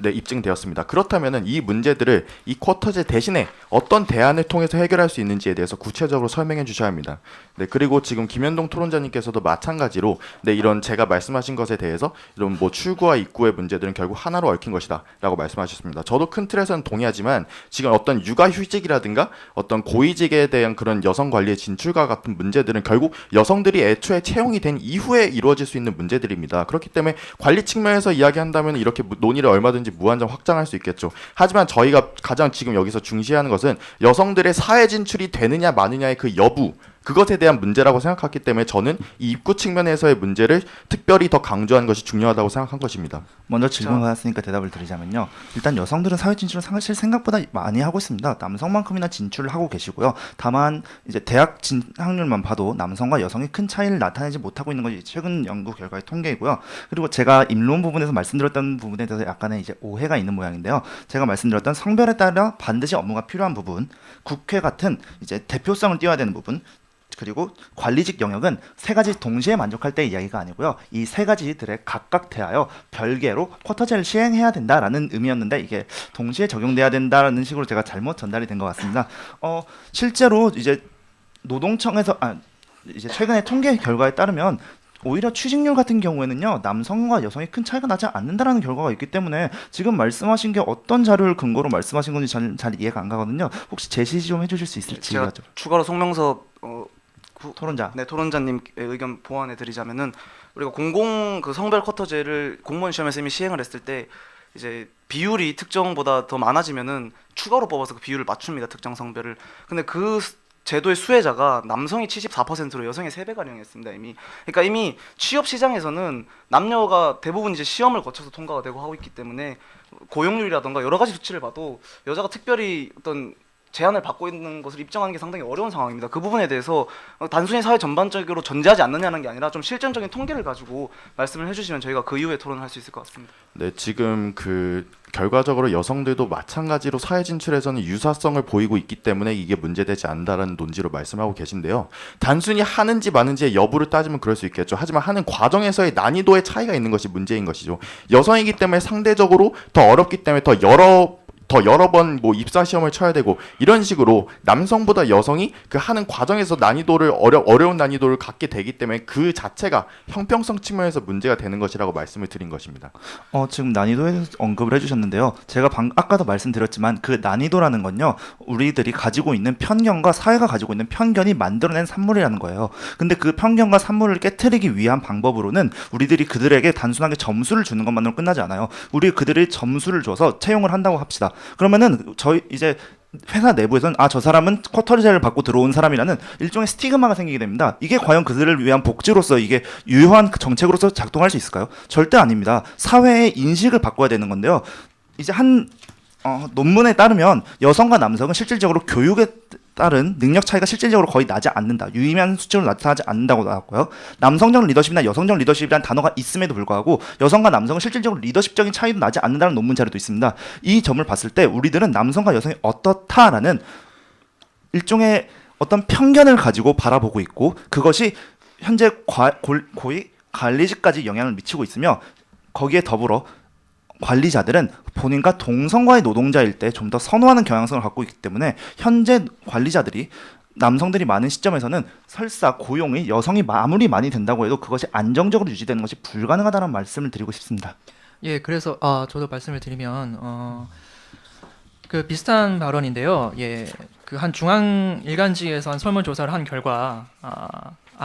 [SPEAKER 3] 네, 입증되었습니다. 그렇다면은 이 문제들을 이 쿼터제 대신에 어떤 대안을 통해서 해결할 수 있는지에 대해서 구체적으로 설명해 주셔야 합니다. 네, 그리고 지금 김현동 토론자님께서도 마찬가지로 네, 이런 제가 말씀하신 것에 대해서 이런 뭐 출구와 입구의 문제들은 결국 하나로 얽힌 것이다라고 말씀하셨습니다. 저도 큰 틀에서는 동의하지만 지금 어떤 육아휴직이라든가 어떤 고위직에 대한 그런 여성 관리의 진출과 같은 문제들은 결국 여성들이 애초에 채용이 된 이후에 이루어질 수 있는 문제들입니다. 그렇기 때문에 관리 측면에서 이야기한다면 이렇게 논의를 얼마든지 무한정 확장할 수 있겠죠. 하지만 저희가 가장 지금 여기서 중시하는 것은 여성들의 사회 진출이 되느냐 마느냐의 그 여부, 그것에 대한 문제라고 생각했기 때문에 저는 이 입구 측면에서의 문제를 특별히 더 강조하는 것이 중요하다고 생각한 것입니다.
[SPEAKER 5] 먼저 질문 받았으니까 대답을 드리자면요. 일단 여성들은 사회 진출을 사실 생각보다 많이 하고 있습니다. 남성만큼이나 진출을 하고 계시고요. 다만 이제 대학 진학률만 봐도 남성과 여성이 큰 차이를 나타내지 못하고 있는 것이 최근 연구 결과의 통계이고요. 그리고 제가 입론 부분에서 말씀드렸던 부분에 대해서 약간의 이제 오해가 있는 모양인데요. 제가 말씀드렸던 성별에 따라 반드시 업무가 필요한 부분, 국회 같은 이제 대표성을 띄워야 되는 부분, 그리고 관리직 영역은 세 가지 동시에 만족할 때의 이야기가 아니고요. 이 세 가지들에 각각 대하여 별개로 쿼터제를 시행해야 된다라는 의미였는데 이게 동시에 적용돼야 된다라는 식으로 제가 잘못 전달이 된 것 같습니다. 실제로 이제 노동청에서 이제 최근의 통계 결과에 따르면 오히려 취직률 같은 경우에는요 남성과 여성이 큰 차이가 나지 않는다라는 결과가 있기 때문에 지금 말씀하신 게 어떤 자료를 근거로 말씀하신 건지 잘 이해가 안 가거든요. 혹시 제시 좀 해주실 수 있을지.
[SPEAKER 2] 제가 추가로 송명섭
[SPEAKER 5] 토론자.
[SPEAKER 2] 네, 토론자님의 의견 보완해 드리자면은 우리가 공공 그 성별 쿼터제를 공무원 시험에서 이미 시행을 했을 때 이제 비율이 특정보다 더 많아지면은 추가로 뽑아서 그 비율을 맞춥니다. 특정 성별을. 근데 그 제도의 수혜자가 남성이 74%로 여성의 3배가량이었습니다. 이미. 그러니까 이미 취업 시장에서는 남녀가 대부분 이제 시험을 거쳐서 통과가 되고 하고 있기 때문에 고용률이라던가 여러 가지 수치를 봐도 여자가 특별히 어떤 제한을 받고 있는 것을 입증하는 게 상당히 어려운 상황입니다. 그 부분에 대해서 단순히 사회 전반적으로 전제하지 않느냐는 게 아니라 좀 실전적인 통계를 가지고 말씀을 해주시면 저희가 그 이후에 토론을 할 수 있을 것 같습니다.
[SPEAKER 3] 네, 지금 그 결과적으로 여성들도 마찬가지로 사회 진출에서는 유사성을 보이고 있기 때문에 이게 문제되지 않는다라는 논지로 말씀하고 계신데요. 단순히 하는지 마는지의 여부를 따지면 그럴 수 있겠죠. 하지만 하는 과정에서의 난이도의 차이가 있는 것이 문제인 것이죠. 여성이기 때문에 상대적으로 더 어렵기 때문에 더 여러 번 뭐 입사 시험을 쳐야 되고 이런 식으로 남성보다 여성이 그 하는 과정에서 난이도를 어려운 난이도를 갖게 되기 때문에 그 자체가 형평성 측면에서 문제가 되는 것이라고 말씀을 드린 것입니다.
[SPEAKER 5] 지금 난이도에 언급을 해주셨는데요. 제가 아까도 말씀드렸지만 그 난이도라는 건요. 우리들이 가지고 있는 편견과 사회가 가지고 있는 편견이 만들어낸 산물이라는 거예요. 근데 그 편견과 산물을 깨트리기 위한 방법으로는 우리들이 그들에게 단순하게 점수를 주는 것만으로 끝나지 않아요. 우리 그들이 점수를 줘서 채용을 한다고 합시다. 그러면은 저희 이제 회사 내부에서는 저 사람은 쿼터제를 받고 들어온 사람이라는 일종의 스티그마가 생기게 됩니다. 이게 과연 그들을 위한 복지로서 이게 유효한 정책으로서 작동할 수 있을까요? 절대 아닙니다. 사회의 인식을 바꿔야 되는 건데요. 이제 한 논문에 따르면 여성과 남성은 실질적으로 교육에 따른 능력 차이가 실질적으로 거의 나지 않는다. 유의미한 수치로 나타나지 않는다고 나왔고요. 남성적 리더십이나 여성적 리더십이라는 단어가 있음에도 불구하고 여성과 남성은 실질적으로 리더십적인 차이도 나지 않는다는 논문 자료도 있습니다. 이 점을 봤을 때 우리들은 남성과 여성이 어떻다라는 일종의 어떤 편견을 가지고 바라보고 있고 그것이 현재 고위 관리직까지 영향을 미치고 있으며 거기에 더불어 관리자들은 본인과 동성과의 노동자일 때 좀 더 선호하는 경향성을 갖고 있기 때문에 현재 관리자들이 남성들이 많은 시점에서는 설사 고용이 여성이 아무리 많이 된다고 해도 그것이 안정적으로 유지되는 것이 불가능하다는 말씀을 드리고 싶습니다.
[SPEAKER 4] 예, 그래서 저도 말씀을 드리면 그 비슷한 발언인데요. 예, 그 한 중앙 일간지에서 한 설문 조사를 한 결과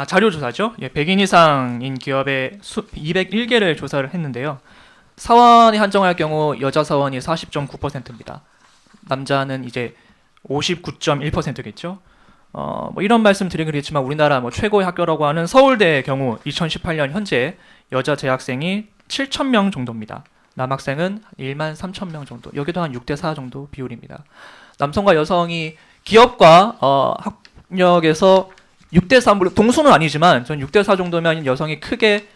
[SPEAKER 4] 자료 조사죠. 예, 100인 이상인 기업의 201개를 조사를 했는데요. 사원에 한정할 경우 여자 사원이 40.9%입니다. 남자는 이제 59.1%겠죠. 뭐 이런 말씀 드리겠지만 우리나라 뭐 최고의 학교라고 하는 서울대의 경우 2018년 현재 여자 재학생이 7,000명 정도입니다. 남학생은 1만 3,000명 정도. 여기도 한 6대 4 정도 비율입니다. 남성과 여성이 기업과 학력에서 6대 3, 물론 동수는 아니지만 전 6대 4 정도면 여성이 크게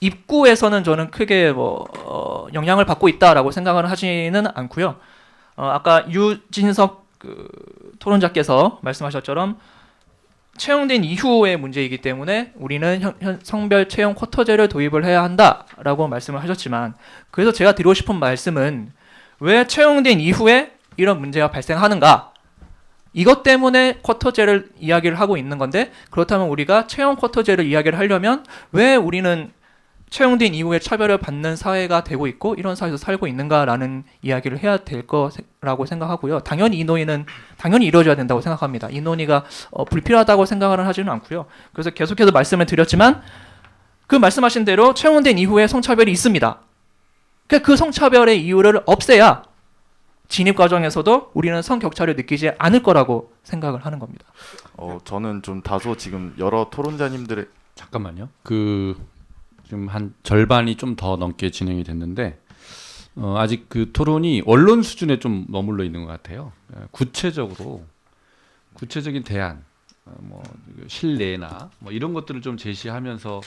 [SPEAKER 4] 입구에서는 저는 크게 영향을 받고 있다라고 생각을 하지는 않고요. 아까 유진석 토론자께서 말씀하셨처럼 채용된 이후의 문제이기 때문에 우리는 성별 채용 쿼터제를 도입을 해야 한다라고 말씀을 하셨지만, 그래서 제가 드리고 싶은 말씀은 왜 채용된 이후에 이런 문제가 발생하는가? 이것 때문에 쿼터제를 이야기를 하고 있는 건데, 그렇다면 우리가 채용 쿼터제를 이야기를 하려면 왜 우리는 채용된 이후에 차별을 받는 사회가 되고 있고 이런 사회에서 살고 있는가라는 이야기를 해야 될 거라고 생각하고요. 당연히 이 논의는 당연히 이루어져야 된다고 생각합니다. 이 논의가 불필요하다고 생각을 하지는 않고요. 그래서 계속해서 말씀을 드렸지만 그 말씀하신 대로 채용된 이후에 성차별이 있습니다. 그러니까 그 성차별의 이유를 없애야 진입 과정에서도 우리는 성격차를 느끼지 않을 거라고 생각을 하는 겁니다.
[SPEAKER 3] 저는 좀 다소 지금 여러 토론자님들의
[SPEAKER 1] 잠깐만요. 지금 한 절반이 좀 더 넘게 진행이 됐는데 아직 그 토론이 원론 수준에 좀 머물러 있는 것 같아요. 구체적인 대안, 실내나 이런 것들을 좀 제시하면서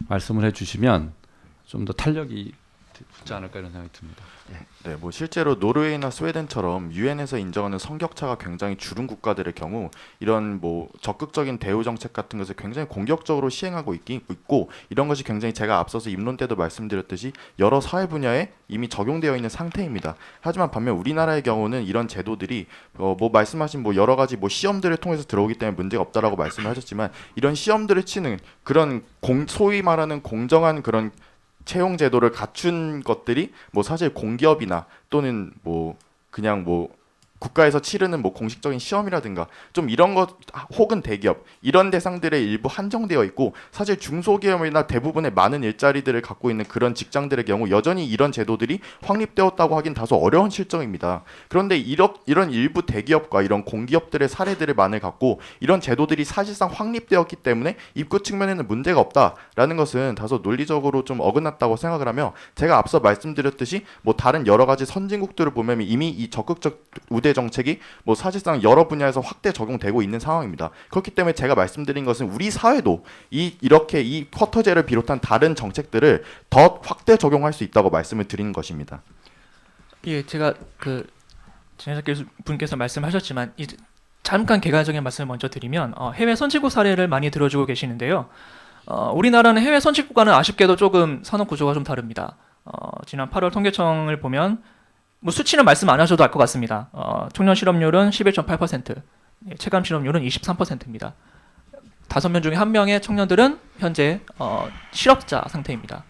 [SPEAKER 1] 말씀을 해주시면 좀 더 탄력이 붙지 않을까 이런 생각이 듭니다.
[SPEAKER 3] 네, 뭐 실제로 노르웨이나 스웨덴처럼 유엔에서 인정하는 성격차가 굉장히 줄은 국가들의 경우 이런 뭐 적극적인 대우 정책 같은 것을 굉장히 공격적으로 시행하고 있고 이런 것이 굉장히 제가 앞서서 입론 때도 말씀드렸듯이 여러 사회 분야에 이미 적용되어 있는 상태입니다. 하지만 반면 우리나라의 경우는 이런 제도들이 뭐 말씀하신 뭐 여러 가지 뭐 시험들을 통해서 들어오기 때문에 문제가 없다라고 말씀을 하셨지만 이런 시험들을 치는 그런 소위 말하는 공정한 그런 채용 제도를 갖춘 것들이 뭐 사실 공기업이나 또는 뭐 그냥 뭐 국가에서 치르는 뭐 공식적인 시험이라든가 좀 이런 것 혹은 대기업 이런 대상들의 일부 한정되어 있고 사실 중소기업이나 대부분의 많은 일자리들을 갖고 있는 그런 직장들의 경우 여전히 이런 제도들이 확립되었다고 하긴 다소 어려운 실정입니다. 그런데 이런 일부 대기업과 이런 공기업들의 사례들을 많이 갖고 이런 제도들이 사실상 확립되었기 때문에 입구 측면에는 문제가 없다라는 것은 다소 논리적으로 좀 어긋났다고 생각을 하며 제가 앞서 말씀드렸듯이 뭐 다른 여러 가지 선진국들을 보면 이미 이 적극적 우대 정책이 뭐 사실상 여러 분야에서 확대 적용되고 있는 상황입니다. 그렇기 때문에 제가 말씀드린 것은 우리 사회도 이렇게 이 쿼터제를 비롯한 다른 정책들을 더 확대 적용할 수 있다고 말씀을 드리는 것입니다.
[SPEAKER 4] 예, 제가 진행자 분께서 말씀하셨지만 잠깐 개괄적인 말씀을 먼저 드리면 해외 선진국 사례를 많이 들어주고 계시는데요. 우리나라는 해외 선진국과는 아쉽게도 조금 산업 구조가 좀 다릅니다. 지난 8월 통계청을 보면 뭐 수치는 말씀 안 하셔도 알 것 같습니다. 청년 실업률은 11.8%, 체감 실업률은 23%입니다. 5명 중에 1명의 청년들은 현재 실업자 상태입니다.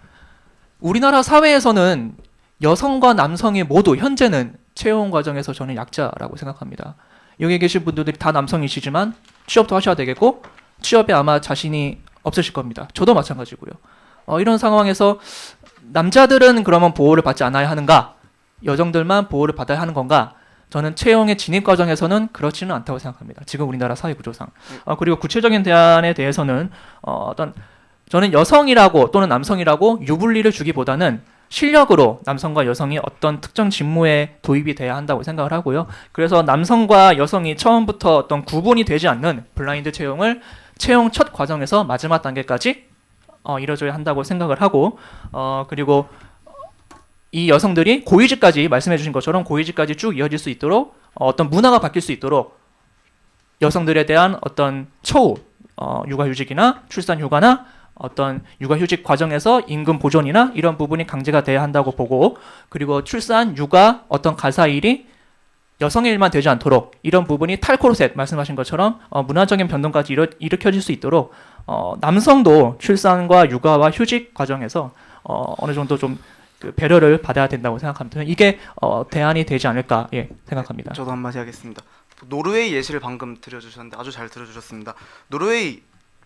[SPEAKER 4] 우리나라 사회에서는 여성과 남성이 모두 현재는 채용 과정에서 저는 약자라고 생각합니다. 여기 계신 분들이 다 남성이시지만 취업도 하셔야 되겠고 취업에 아마 자신이 없으실 겁니다. 저도 마찬가지고요. 이런 상황에서 남자들은 그러면 보호를 받지 않아야 하는가? 여성들만 보호를 받아야 하는 건가? 저는 채용의 진입 과정에서는 그렇지는 않다고 생각합니다. 지금 우리나라 사회 구조상. 그리고 구체적인 대안에 대해서는 저는 여성이라고 또는 남성이라고 유불리를 주기보다는 실력으로 남성과 여성이 어떤 특정 직무에 도입이 돼야 한다고 생각을 하고요. 그래서 남성과 여성이 처음부터 어떤 구분이 되지 않는 블라인드 채용을 채용 첫 과정에서 마지막 단계까지 이뤄져야 한다고 생각을 하고 그리고 이 여성들이 고위직까지 말씀해 주신 것처럼 고위직까지 쭉 이어질 수 있도록 어떤 문화가 바뀔 수 있도록 여성들에 대한 어떤 처우, 육아휴직이나 출산휴가나 어떤 육아휴직 과정에서 임금 보존이나 이런 부분이 강제가 돼야 한다고 보고 그리고 출산, 육아, 어떤 가사일이 여성의 일만 되지 않도록 이런 부분이 탈코르셋 말씀하신 것처럼 문화적인 변동까지 일으켜질 수 있도록 남성도 출산과 육아와 휴직 과정에서 어느 정도 좀 그 배려를 받아야 된다고 생각합니다. 이게 대안이 되지 않을까 생각합니다.
[SPEAKER 2] 저도 한마디 하겠습니다. 노르웨이 예시를 방금 들려주셨는데 아주 잘 들어주셨습니다. 노르웨이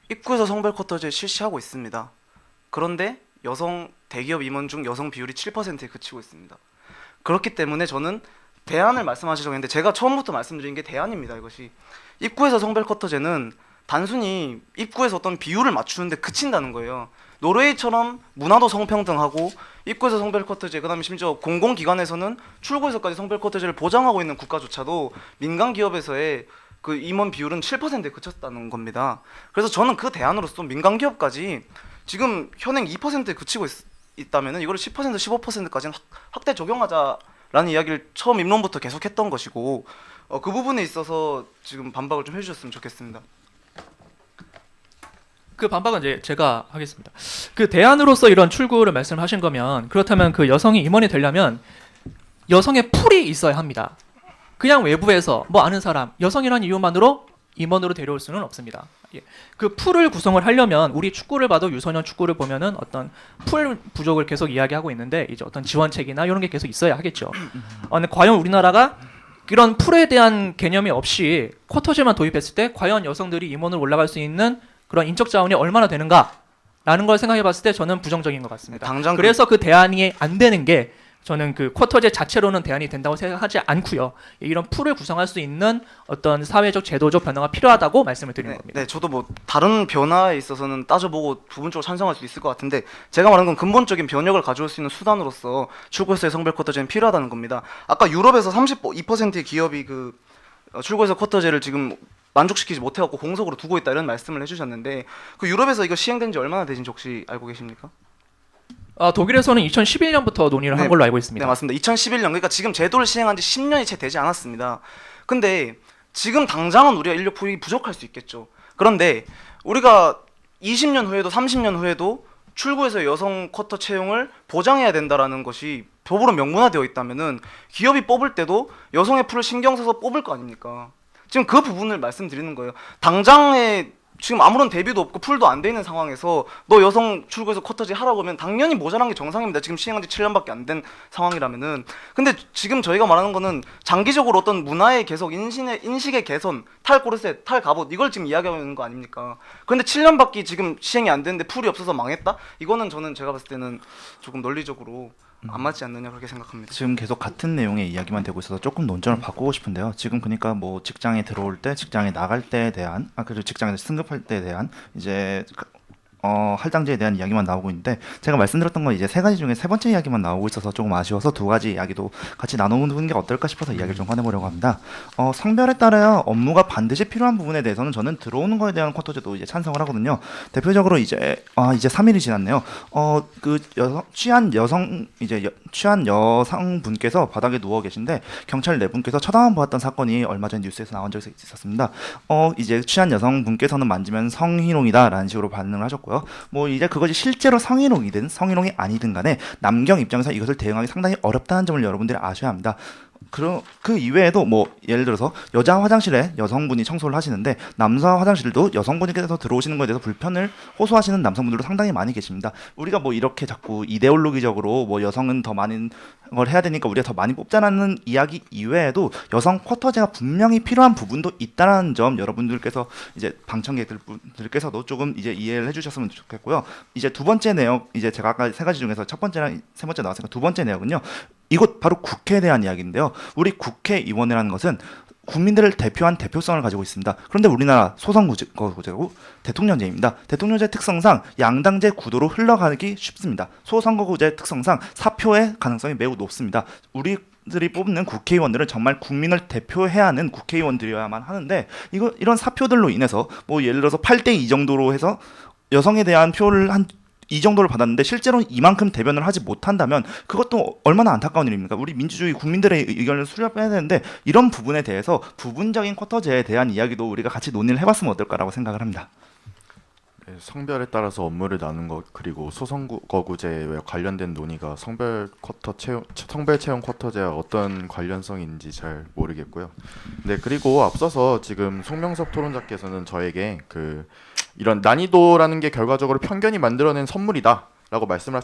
[SPEAKER 2] 입구에서 성별 쿼터제 실시하고 있습니다. 그런데 여성 대기업 임원 중 여성 비율이 7%에 그치고 있습니다. 그렇기 때문에 저는 대안을 말씀하시려고 했는데 제가 처음부터 말씀드린 게 대안입니다. 이것이 입구에서 성별 쿼터제는 단순히 입구에서 어떤 비율을 맞추는데 그친다는 거예요. 노르웨이처럼 문화도 성평등하고 입구에서 성별 쿼터제, 그다음에 심지어 공공기관에서는 출구에서까지 성별 쿼터제를 보장하고 있는 국가조차도 민간 기업에서의 그 임원 비율은 7%에 그쳤다는 겁니다. 그래서 저는 그 대안으로서 민간 기업까지 지금 현행 2%에 그치고 있다면은 이거를 10% 15%까지는 확대 적용하자라는 이야기를 처음 입론부터 계속했던 것이고 그 부분에 있어서 지금 반박을 좀 해주셨으면 좋겠습니다.
[SPEAKER 4] 그 반박은 이제 제가 하겠습니다. 그 대안으로서 이런 출구를 말씀하신 거면 그렇다면 그 여성이 임원이 되려면 여성의 풀이 있어야 합니다. 그냥 외부에서 뭐 아는 사람 여성이라는 이유만으로 임원으로 데려올 수는 없습니다. 그 풀을 구성을 하려면 우리 축구를 봐도 유소년 축구를 보면은 어떤 풀 부족을 계속 이야기하고 있는데 이제 어떤 지원책이나 이런 게 계속 있어야 하겠죠. 근데 과연 우리나라가 이런 풀에 대한 개념이 없이 쿼터제만 도입했을 때 과연 여성들이 임원으로 올라갈 수 있는 그런 인적 자원이 얼마나 되는가라는 걸 생각해 봤을 때 저는 부정적인 것 같습니다.
[SPEAKER 2] 당장
[SPEAKER 4] 그래서 그 대안이 안 되는 게 저는 그 쿼터제 자체로는 대안이 된다고 생각하지 않고요. 이런 풀을 구성할 수 있는 어떤 사회적 제도적 변화가 필요하다고 말씀을 드리는 겁니다.
[SPEAKER 2] 네, 저도 뭐 다른 변화에 있어서는 따져보고 부분적으로 찬성할 수 있을 것 같은데 제가 말한 건 근본적인 변혁을 가져올 수 있는 수단으로서 출구에서의 성별 쿼터제는 필요하다는 겁니다. 아까 유럽에서 32%의 기업이 그 출구에서 쿼터제를 지금 만족시키지 못해갖고 공석으로 두고 있다 이런 말씀을 해주셨는데 그 유럽에서 이거 시행된 지 얼마나 되신지 혹시 알고 계십니까?
[SPEAKER 4] 독일에서는 2011년부터 논의를 한 걸로 알고 있습니다.
[SPEAKER 2] 네, 맞습니다. 2011년 그러니까 지금 제도를 시행한 지 10년이 채 되지 않았습니다. 근데 지금 당장은 우리가 인력 포획이 부족할 수 있겠죠. 그런데 우리가 20년 후에도 30년 후에도 출구에서 여성 쿼터 채용을 보장해야 된다라는 것이 법으로 명문화되어 있다면은 기업이 뽑을 때도 여성의 풀을 신경 써서 뽑을 거 아닙니까? 지금 그 부분을 말씀드리는 거예요. 당장에 지금 아무런 대비도 없고 풀도 안 돼 있는 상황에서 너 여성 출구에서 쿼터제 하라고 하면 당연히 모자란 게 정상입니다. 지금 시행한 지 7년밖에 안 된 상황이라면은. 근데 지금 저희가 말하는 거는 장기적으로 어떤 문화의 개선, 인식의 개선, 탈코르셋, 탈갑옷 이걸 지금 이야기하는 거 아닙니까? 그런데 7년밖에 지금 시행이 안 됐는데 풀이 없어서 망했다? 이거는 저는 제가 봤을 때는 조금 논리적으로 안 맞지 않느냐 그렇게 생각합니다.
[SPEAKER 5] 지금 계속 같은 내용의 이야기만 되고 있어서 조금 논점을 바꾸고 싶은데요. 지금 그러니까 뭐 직장에 들어올 때, 직장에 나갈 때에 대한, 그리고 직장에서 승급할 때에 대한 이제 할당제에 대한 이야기만 나오고 있는데 제가 말씀드렸던 건 이제 세 가지 중에 세 번째 이야기만 나오고 있어서 조금 아쉬워서 두 가지 이야기도 같이 나누는 게 어떨까 싶어서 이야기를 좀 꺼내보려고 합니다. 성별에 따라 업무가 반드시 필요한 부분에 대해서는 저는 들어오는 거에 대한 쿼터제도 이제 찬성을 하거든요. 대표적으로 이제 3일이 지났네요. 취한 여성분께서 바닥에 누워 계신데 경찰 네 분께서 쳐다만 보았던 사건이 얼마 전 뉴스에서 나온 적이 있었습니다. 이제 취한 여성분께서는 만지면 성희롱이다라는 식으로 반응을 하셨고. 뭐 이제 그것이 실제로 성희롱이든 성희롱이 아니든 간에 남경 입장에서 이것을 대응하기 상당히 어렵다는 점을 여러분들이 아셔야 합니다. 그 이외에도 뭐 예를 들어서 여자 화장실에 여성분이 청소를 하시는데 남자 화장실도 여성분께서 들어오시는 것에 대해서 불편을 호소하시는 남성분들도 상당히 많이 계십니다. 우리가 뭐 이렇게 자꾸 이데올로기적으로 뭐 여성은 더 많은 걸 해야 되니까 우리가 더 많이 뽑자라는 이야기 이외에도 여성 쿼터제가 분명히 필요한 부분도 있다라는 점 여러분들께서 이제 방청객들께서도 조금 이제 이해를 해주셨으면 좋겠고요. 이제 두 번째 내용 이제 제가 아까 세 가지 중에서 첫 번째랑 세 번째 나왔으니까 두 번째 내용은요. 이것 바로 국회에 대한 이야기인데요. 우리 국회의원이라는 것은 국민들을 대표한 대표성을 가지고 있습니다. 그런데 우리나라 소선거구제고 대통령제입니다. 대통령제 특성상 양당제 구도로 흘러가기 쉽습니다. 소선거구제 특성상 사표의 가능성이 매우 높습니다. 우리들이 뽑는 국회의원들은 정말 국민을 대표해야 하는 국회의원들이어야만 하는데 이런 사표들로 인해서 뭐 예를 들어서 8대2 정도로 해서 여성에 대한 표를 이 정도를 받았는데 실제로 이만큼 대변을 하지 못한다면 그것도 얼마나 안타까운 일입니까? 우리 민주주의 국민들의 의견을 수렴해야 되는데 이런 부분에 대해서 부분적인 쿼터제에 대한 이야기도 우리가 같이 논의를 해봤으면 어떨까라고 생각을 합니다.
[SPEAKER 3] 성별에 따라서 업무를 나눈 것 그리고 소선거구제와 관련된 논의가 성별 채용 쿼터제와 어떤 관련성인지 잘 모르겠고요. 네, 그리고 앞서서 지금 송명섭 토론자께서는 저에게 이런 난이도라는 게 결과적으로 편견이 만들어낸 선물이다라고 말씀을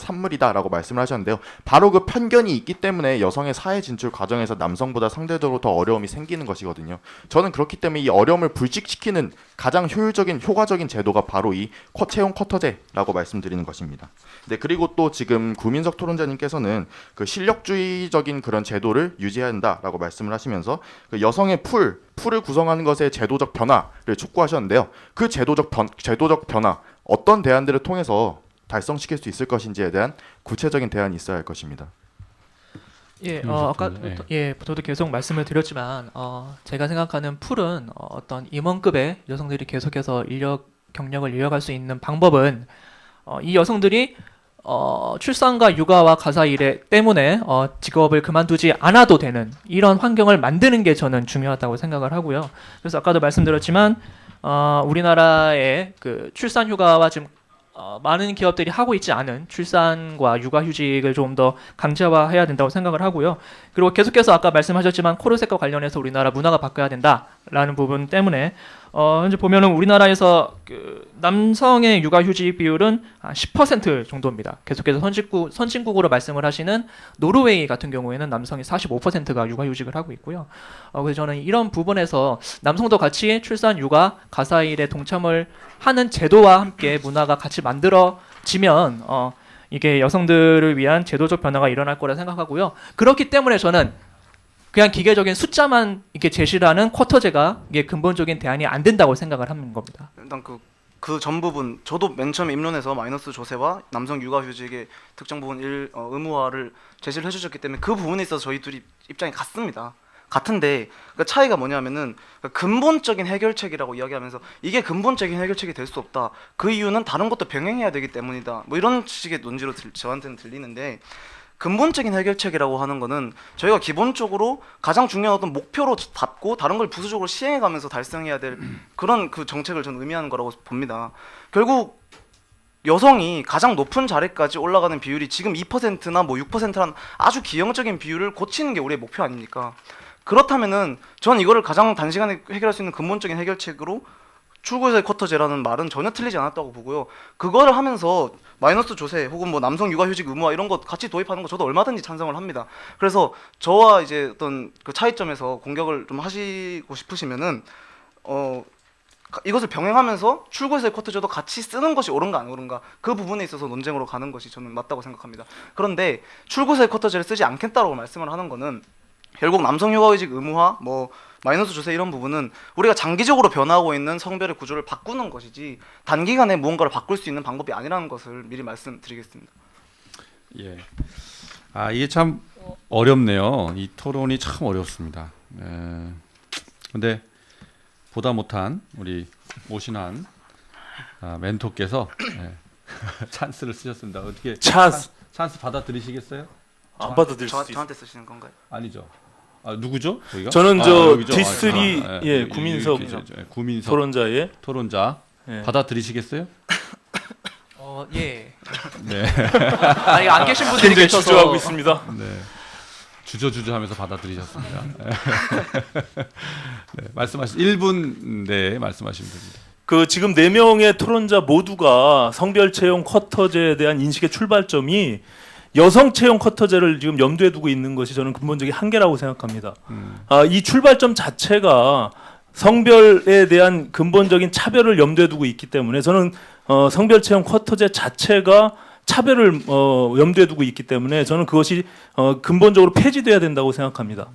[SPEAKER 3] 하셨는데요. 바로 그 편견이 있기 때문에 여성의 사회 진출 과정에서 남성보다 상대적으로 더 어려움이 생기는 것이거든요. 저는 그렇기 때문에 이 어려움을 불식시키는 가장 효과적인 제도가 바로 이 채용 쿼터제라고 말씀드리는 것입니다. 네, 그리고 또 지금 구민석 토론자님께서는 그 실력주의적인 그런 제도를 유지해야 한다라고 말씀을 하시면서 그 여성의 풀을 구성하는 것의 제도적 변화를 촉구하셨는데요. 그 제도적 변화 어떤 대안들을 통해서 달성시킬 수 있을 것인지에 대한 구체적인 대안이 있어야 할 것입니다.
[SPEAKER 4] 예,
[SPEAKER 1] 김민석
[SPEAKER 4] 아까
[SPEAKER 1] 토론자,
[SPEAKER 4] 저도 계속 말씀을 드렸지만 제가 생각하는 풀은 어떤 임원급의 여성들이 계속해서 경력을 이어갈 수 있는 방법은 이 여성들이 출산과 육아와 가사 일 때문에 직업을 그만두지 않아도 되는 이런 환경을 만드는 게 저는 중요하다고 생각을 하고요. 그래서 아까도 말씀드렸지만 우리나라의 그 출산 휴가와 지금 많은 기업들이 하고 있지 않은 출산과 육아휴직을 좀 더 강제화해야 된다고 생각을 하고요. 그리고 계속해서 아까 말씀하셨지만 코르셋과 관련해서 우리나라 문화가 바뀌어야 된다라는 부분 때문에 현재 보면은 우리나라에서 그 남성의 육아휴직 비율은 한 10% 정도입니다. 계속해서 선진국으로 말씀을 하시는 노르웨이 같은 경우에는 남성이 45%가 육아휴직을 하고 있고요. 그래서 저는 이런 부분에서 남성도 같이 출산, 육아, 가사일에 동참을 하는 제도와 함께 문화가 같이 만들어지면 이게 여성들을 위한 제도적 변화가 일어날 거라 생각하고요. 그렇기 때문에 저는 그냥 기계적인 숫자만 이렇게 제시를 하는 쿼터제가 이게 근본적인 대안이 안 된다고 생각을 하는 겁니다.
[SPEAKER 2] 일단 그 전 부분 저도 맨 처음 입론에서 마이너스 조세와 남성 육아휴직의 특정 부분 의무화를 제시를 해주셨기 때문에 그 부분에 있어서 저희 둘이 입장이 같은데 그 차이가 뭐냐면은 근본적인 해결책이라고 이야기하면서 이게 근본적인 해결책이 될 수 없다. 그 이유는 다른 것도 병행해야 되기 때문이다. 뭐 이런 식의 논지로 저한테는 들리는데 근본적인 해결책이라고 하는 거는 저희가 기본적으로 가장 중요한 어떤 목표로 잡고 다른 걸 부수적으로 시행해가면서 달성해야 될 그런 그 정책을 저는 의미하는 거라고 봅니다. 결국 여성이 가장 높은 자리까지 올라가는 비율이 지금 2%나 뭐 6%라는 아주 기형적인 비율을 고치는 게 우리의 목표 아닙니까? 그렇다면은 전 이거를 가장 단시간에 해결할 수 있는 근본적인 해결책으로 출구에서의 쿼터제라는 말은 전혀 틀리지 않았다고 보고요. 그거를 하면서 마이너스 조세 혹은 뭐 남성 육아휴직 의무화 이런 것 같이 도입하는 거 저도 얼마든지 찬성을 합니다. 그래서 저와 이제 어떤 그 차이점에서 공격을 좀 하시고 싶으시면은 이것을 병행하면서 출구에서의 쿼터제도 같이 쓰는 것이 옳은가 안 옳은가 그 부분에 있어서 논쟁으로 가는 것이 저는 맞다고 생각합니다. 그런데 출구에서의 쿼터제를 쓰지 않겠다라고 말씀을 하는 거는 결국 남성 육아휴직 의무화 뭐 마이너스 조세 이런 부분은 우리가 장기적으로 변화하고 있는 성별의 구조를 바꾸는 것이지 단기간에 무언가를 바꿀 수 있는 방법이 아니라는 것을 미리 말씀드리겠습니다.
[SPEAKER 1] 예. 이게 참 어렵네요. 이 토론이 참 어렵습니다. 근데 보다 못한 우리 오신한 멘토께서 찬스를 쓰셨습니다. 어떻게 찬스 받아들이시겠어요?
[SPEAKER 6] 안 받아들일 수 있어요.
[SPEAKER 2] 저한테 쓰시는 건가요?
[SPEAKER 1] 아니죠. 누구죠? 저희가?
[SPEAKER 6] 저는
[SPEAKER 1] 여기죠.
[SPEAKER 6] D3 구민석
[SPEAKER 1] 토론자
[SPEAKER 6] 예.
[SPEAKER 1] 받아들이시겠어요?
[SPEAKER 4] 예.
[SPEAKER 1] 네.
[SPEAKER 4] 아니 안 계신 분들이
[SPEAKER 6] 굉장히
[SPEAKER 4] 계셔서
[SPEAKER 6] 주저하고 있습니다.
[SPEAKER 1] 네. 주저하면서 받아들이셨습니다. 네, 말씀하시 1분 내에 말씀하시면 됩니다.
[SPEAKER 6] 그 지금 4명의 토론자 모두가 성별 채용 쿼터제에 대한 인식의 출발점이 여성 채용 쿼터제를 지금 염두에 두고 있는 것이 저는 근본적인 한계라고 생각합니다. 이 출발점 자체가 성별에 대한 근본적인 차별을 염두에 두고 있기 때문에 저는 성별 채용 쿼터제 자체가 차별을 염두에 두고 있기 때문에 저는 그것이 근본적으로 폐지돼야 된다고 생각합니다.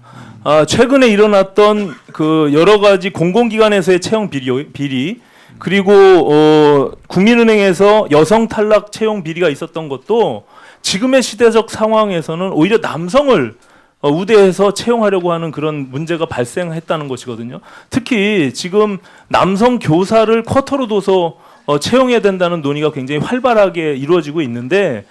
[SPEAKER 6] 최근에 일어났던 그 여러 가지 공공기관에서의 채용 비리 그리고 국민은행에서 여성 탈락 채용 비리가 있었던 것도 지금의 시대적 상황에서는 오히려 남성을 우대해서 채용하려고 하는 그런 문제가 발생했다는 것이거든요. 특히 지금 남성 교사를 쿼터로 둬서 채용해야 된다는 논의가 굉장히 활발하게 이루어지고 있는데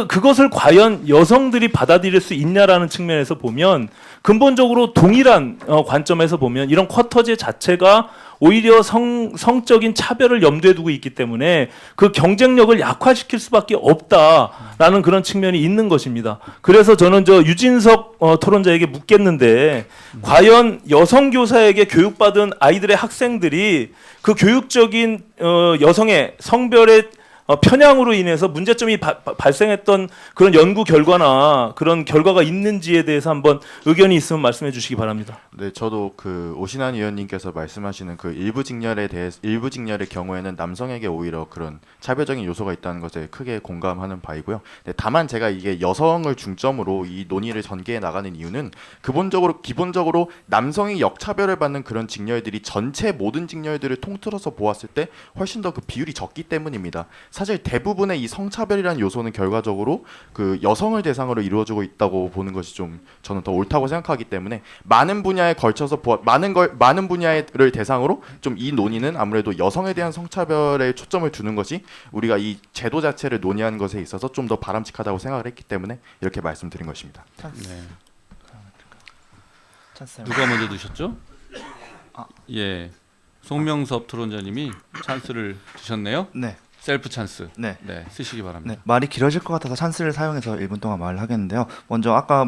[SPEAKER 6] 그것을 과연 여성들이 받아들일 수 있냐라는 측면에서 보면 근본적으로 동일한 관점에서 보면 이런 쿼터제 자체가 오히려 성적인 차별을 염두에 두고 있기 때문에 그 경쟁력을 약화시킬 수밖에 없다라는 그런 측면이 있는 것입니다. 그래서 저는 저 유진석 토론자에게 묻겠는데 과연 여성 교사에게 교육받은 아이들의 학생들이 그 교육적인 여성의 성별의 편향으로 인해서 문제점이 발생했던 그런 연구 결과나 그런 결과가 있는지에 대해서 한번 의견이 있으면 말씀해 주시기 바랍니다.
[SPEAKER 3] 네, 저도 그 오신환 의원님께서 말씀하시는 그 일부 직렬의 경우에는 남성에게 오히려 그런 차별적인 요소가 있다는 것에 크게 공감하는 바이고요. 네, 다만 제가 이게 여성을 중점으로 이 논의를 전개해 나가는 이유는 기본적으로 남성이 역차별을 받는 그런 직렬들이 전체 모든 직렬들을 통틀어서 보았을 때 훨씬 더 그 비율이 적기 때문입니다. 사실 대부분의 이 성차별이라는 요소는 결과적으로 그 여성을 대상으로 이루어지고 있다고 보는 것이 좀 저는 더 옳다고 생각하기 때문에 많은 분야에 걸쳐서 많은 분야를 대상으로 좀 이 논의는 아무래도 여성에 대한 성차별에 초점을 두는 것이 우리가 이 제도 자체를 논의하는 것에 있어서 좀 더 바람직하다고 생각을 했기 때문에 이렇게 말씀드린 것입니다.
[SPEAKER 1] 네.
[SPEAKER 5] 찬스.
[SPEAKER 1] 누가 먼저 드셨죠? 예, 송명섭 토론자님이 찬스를 드셨네요.
[SPEAKER 5] 네.
[SPEAKER 1] 셀프 찬스.
[SPEAKER 5] 네.
[SPEAKER 1] 네, 쓰시기 바랍니다.
[SPEAKER 5] 네, 말이 길어질 것 같아서 찬스를 사용해서 1분 동안 말을 하겠는데요. 먼저 아까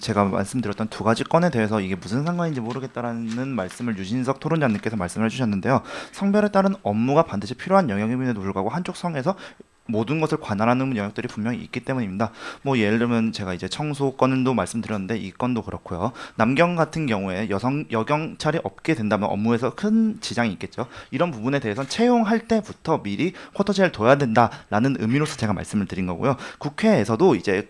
[SPEAKER 5] 제가 말씀드렸던 두 가지 건에 대해서 이게 무슨 상관인지 모르겠다라는 말씀을 유진석 토론자님께서 말씀을 해주셨는데요. 성별에 따른 업무가 반드시 필요한 영역임에도 불구하고 한쪽 성에서 모든 것을 관할하는 영역들이 분명히 있기 때문입니다. 예를 들면 제가 이제 청소 건도 말씀드렸는데 이 건도 그렇고요. 남경 같은 경우에 여경찰이 없게 된다면 업무에서 큰 지장이 있겠죠. 이런 부분에 대해서는 채용할 때부터 미리 쿼터제를 둬야 된다라는 의미로서 제가 말씀을 드린 거고요. 국회에서도 이제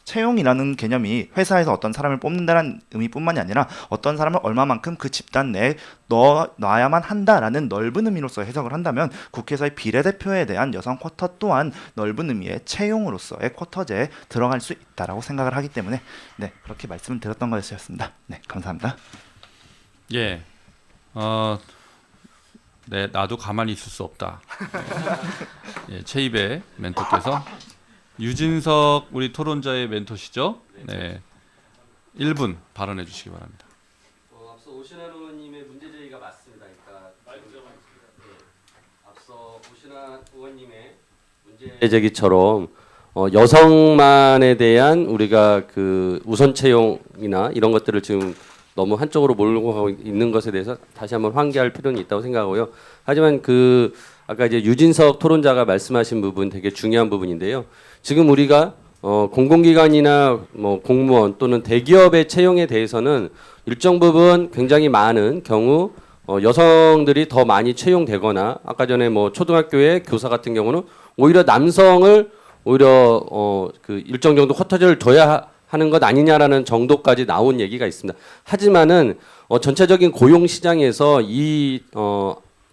[SPEAKER 5] 채용이라는 개념이 회사에서 어떤 사람을 뽑는다는 의미뿐만이 아니라 어떤 사람을 얼마만큼 그 집단 내에 놔야만 한다라는 넓은 의미로서 해석을 한다면 국회에서의 비례대표에 대한 여성 쿼터 또한 넓은 의미의 채용으로서의 쿼터제에 들어갈 수 있다라고 생각을 하기 때문에 네, 그렇게 말씀을 드렸던 것이었습니다. 네, 감사합니다.
[SPEAKER 1] 예, 네, 나도 가만히 있을 수 없다. 예, 최입의 멘토께서 유진석 우리 토론자의 멘토시죠? 네, 1분 발언해 주시기 바랍니다.
[SPEAKER 7] 앞서 오신환 의원님의 문제 제기가 맞습니다. 그러니까 앞서 오신환 의원님의 문제 제기처럼 여성만에 대한 우리가 그 우선 채용이나 이런 것들을 지금 너무 한쪽으로 몰고 가고 있는 것에 대해서 다시 한번 환기할 필요는 있다고 생각하고요. 하지만 아까 이제 유진석 토론자가 말씀하신 부분 되게 중요한 부분인데요. 지금 우리가 공공기관이나 공무원 또는 대기업의 채용에 대해서는 일정 부분 굉장히 많은 경우 여성들이 더 많이 채용되거나 아까 전에 초등학교의 교사 같은 경우는 오히려 남성을 오히려 그 일정 정도 쿼터제를 둬야 하는 것 아니냐라는 정도까지 나온 얘기가 있습니다. 하지만은 전체적인 고용 시장에서